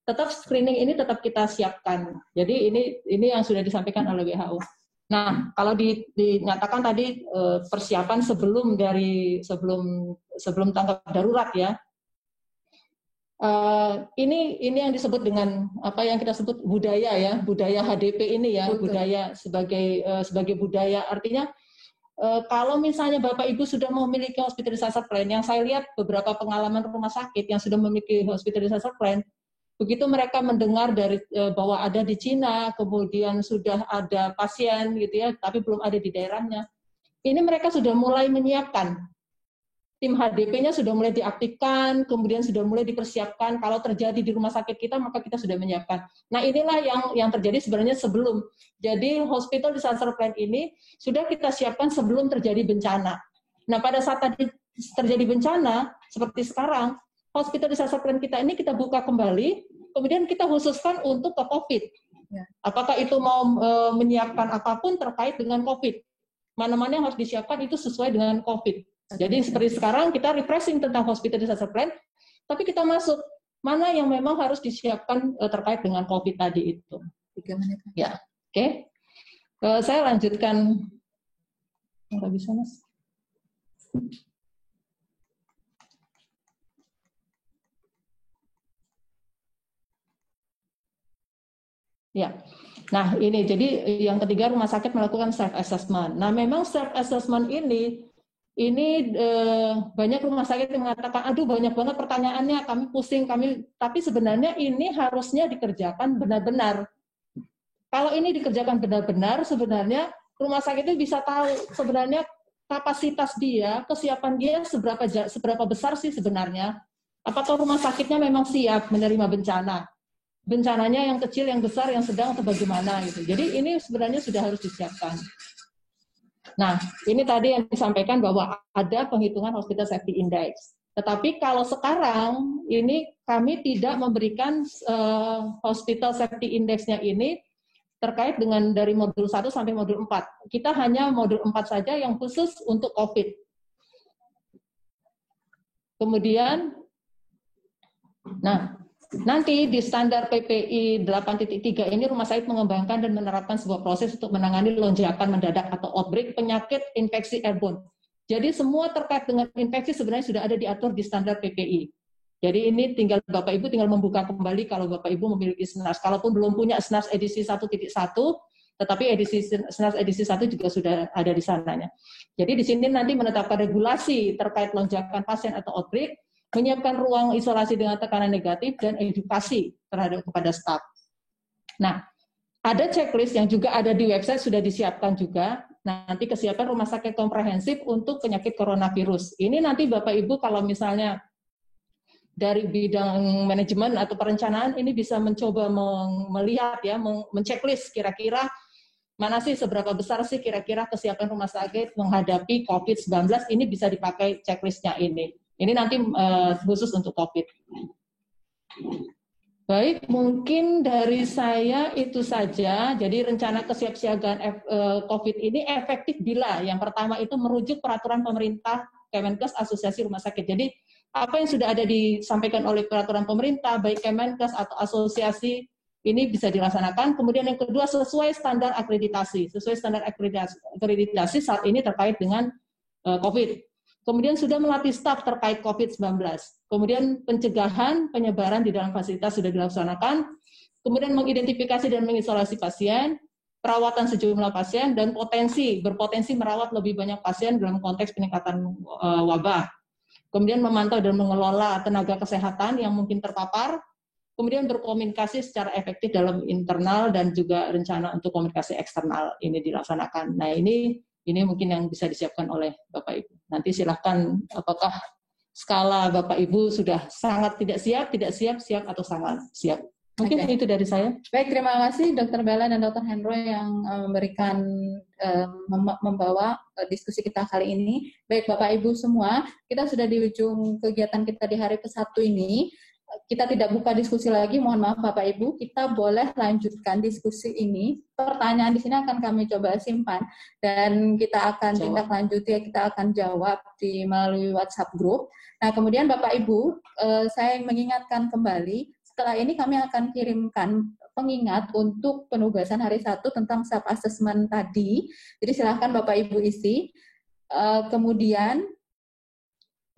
S2: tetap screening ini tetap kita siapkan. Jadi ini yang sudah disampaikan oleh WHO. Nah, kalau dinyatakan tadi persiapan sebelum tanggap darurat ya. Ini yang disebut dengan apa yang kita sebut budaya ya, budaya HDP ini ya. Betul. Budaya sebagai budaya, artinya kalau misalnya Bapak Ibu sudah memiliki hospital disaster plan, yang saya lihat beberapa pengalaman rumah sakit yang sudah memiliki hospital disaster plan, begitu mereka mendengar dari bahwa ada di Cina, kemudian sudah ada pasien gitu ya, tapi belum ada di daerahnya, ini mereka sudah mulai menyiapkan. Tim HDP-nya sudah mulai diaktifkan, kemudian sudah mulai dipersiapkan. Kalau terjadi di rumah sakit kita, maka kita sudah menyiapkan. Nah, inilah yang terjadi sebenarnya sebelum. Jadi, hospital disaster plan ini sudah kita siapkan sebelum terjadi bencana. Nah, pada saat tadi terjadi bencana, seperti sekarang, hospital disaster plan kita ini kita buka kembali, kemudian kita khususkan untuk ke COVID. Apakah itu mau menyiapkan apapun terkait dengan COVID. Mana-mana yang harus disiapkan itu sesuai dengan COVID. Jadi seperti sekarang kita refreshing tentang hospital disaster plan, tapi kita masuk mana yang memang harus disiapkan terkait dengan COVID tadi itu.
S1: 3 menit.
S2: Ya, oke. Saya lanjutkan. Nggak bisa, Mas. Ya. Nah, ini jadi yang ketiga rumah sakit melakukan self assessment. Nah, memang self assessment ini banyak rumah sakit yang mengatakan, aduh banyak banget pertanyaannya, kami pusing, tapi sebenarnya ini harusnya dikerjakan benar-benar. Kalau ini dikerjakan benar-benar, sebenarnya rumah sakit itu bisa tahu sebenarnya kapasitas dia, kesiapan dia seberapa besar sih sebenarnya. Apakah rumah sakitnya memang siap menerima bencana? Bencananya yang kecil, yang besar, yang sedang, atau bagaimana gitu. Jadi ini sebenarnya sudah harus disiapkan. Nah, ini tadi yang disampaikan bahwa ada penghitungan Hospital Safety Index. Tetapi kalau sekarang ini kami tidak memberikan Hospital Safety Index-nya ini terkait dengan dari modul 1 sampai modul 4. Kita hanya modul 4 saja yang khusus untuk COVID. Kemudian, nanti di standar PPI 8.3 ini rumah sakit mengembangkan dan menerapkan sebuah proses untuk menangani lonjakan mendadak atau outbreak penyakit infeksi airborne. Jadi semua terkait dengan infeksi sebenarnya sudah ada diatur di standar PPI. Jadi ini tinggal Bapak Ibu tinggal membuka kembali kalau Bapak Ibu memiliki SNARS. Kalaupun belum punya SNARS edisi 1.1, tetapi SNARS edisi 1 juga sudah ada di sananya. Jadi di sini nanti menetapkan regulasi terkait lonjakan pasien atau outbreak, menyiapkan ruang isolasi dengan tekanan negatif, dan edukasi kepada staf. Nah, ada checklist yang juga ada di website, sudah disiapkan juga, nanti kesiapan rumah sakit komprehensif untuk penyakit coronavirus. Ini nanti Bapak Ibu kalau misalnya dari bidang manajemen atau perencanaan, ini bisa mencoba melihat ya, menceklis kira-kira mana sih seberapa besar sih kira-kira kesiapan rumah sakit menghadapi COVID-19, ini bisa dipakai checklistnya ini. Ini nanti khusus untuk COVID. Baik, mungkin dari saya itu saja. Jadi rencana kesiapsiagaan COVID ini efektif bila yang pertama itu merujuk peraturan pemerintah Kemenkes Asosiasi Rumah Sakit. Jadi apa yang sudah ada disampaikan oleh peraturan pemerintah, baik Kemenkes atau asosiasi, ini bisa dilaksanakan. Kemudian yang kedua, sesuai standar akreditasi. Sesuai standar akreditasi saat ini terkait dengan COVID. Kemudian sudah melatih staf terkait COVID-19. Kemudian pencegahan penyebaran di dalam fasilitas sudah dilaksanakan. Kemudian mengidentifikasi dan mengisolasi pasien, perawatan sejumlah pasien, dan berpotensi merawat lebih banyak pasien dalam konteks peningkatan wabah. Kemudian memantau dan mengelola tenaga kesehatan yang mungkin terpapar. kemudian berkomunikasi secara efektif dalam internal dan juga rencana untuk komunikasi eksternal ini dilaksanakan. Nah, ini mungkin yang bisa disiapkan oleh Bapak Ibu. Nanti silahkan apakah skala Bapak Ibu sudah sangat tidak siap, siap atau sangat siap. Mungkin itu dari saya.
S1: Baik, terima kasih Dr. Bella dan Dr. Hendro yang memberikan membawa diskusi kita kali ini. Baik Bapak Ibu semua, kita sudah di ujung kegiatan kita di hari ke-1 ini. Kita tidak buka diskusi lagi, mohon maaf Bapak Ibu, kita boleh lanjutkan diskusi ini. Pertanyaan di sini akan kami coba simpan dan kita akan tindak lanjuti, kita akan jawab melalui WhatsApp group. Nah, kemudian Bapak Ibu, saya mengingatkan kembali, setelah ini kami akan kirimkan pengingat untuk penugasan hari 1 tentang self-assessment tadi. Jadi silakan Bapak Ibu isi. Kemudian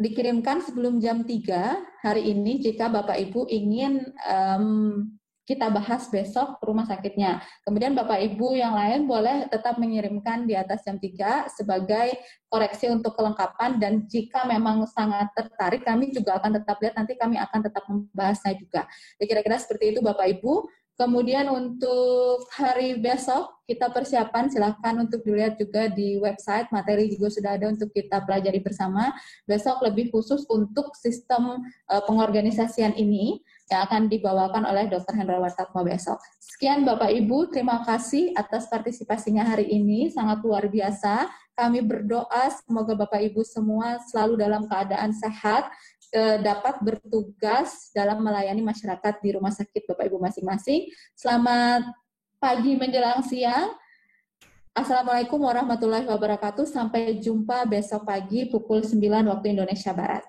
S1: dikirimkan sebelum jam 3 hari ini jika Bapak Ibu ingin kita bahas besok rumah sakitnya. Kemudian Bapak Ibu yang lain boleh tetap mengirimkan di atas jam 3 sebagai koreksi untuk kelengkapan, dan jika memang sangat tertarik kami juga akan tetap lihat, nanti kami akan tetap membahasnya juga. Ya, kira-kira seperti itu Bapak Ibu. Kemudian untuk hari besok kita persiapan, silahkan untuk dilihat juga di website, materi juga sudah ada untuk kita pelajari bersama. Besok lebih khusus untuk sistem pengorganisasian ini yang akan dibawakan oleh Dr. Hendra Wartatmo besok. Sekian Bapak Ibu, terima kasih atas partisipasinya hari ini, sangat luar biasa. Kami berdoa semoga Bapak Ibu semua selalu dalam keadaan sehat, dapat bertugas dalam melayani masyarakat di rumah sakit Bapak Ibu masing-masing. Selamat pagi menjelang siang. Assalamualaikum warahmatullahi wabarakatuh. Sampai jumpa besok pagi pukul 9 waktu Indonesia Barat.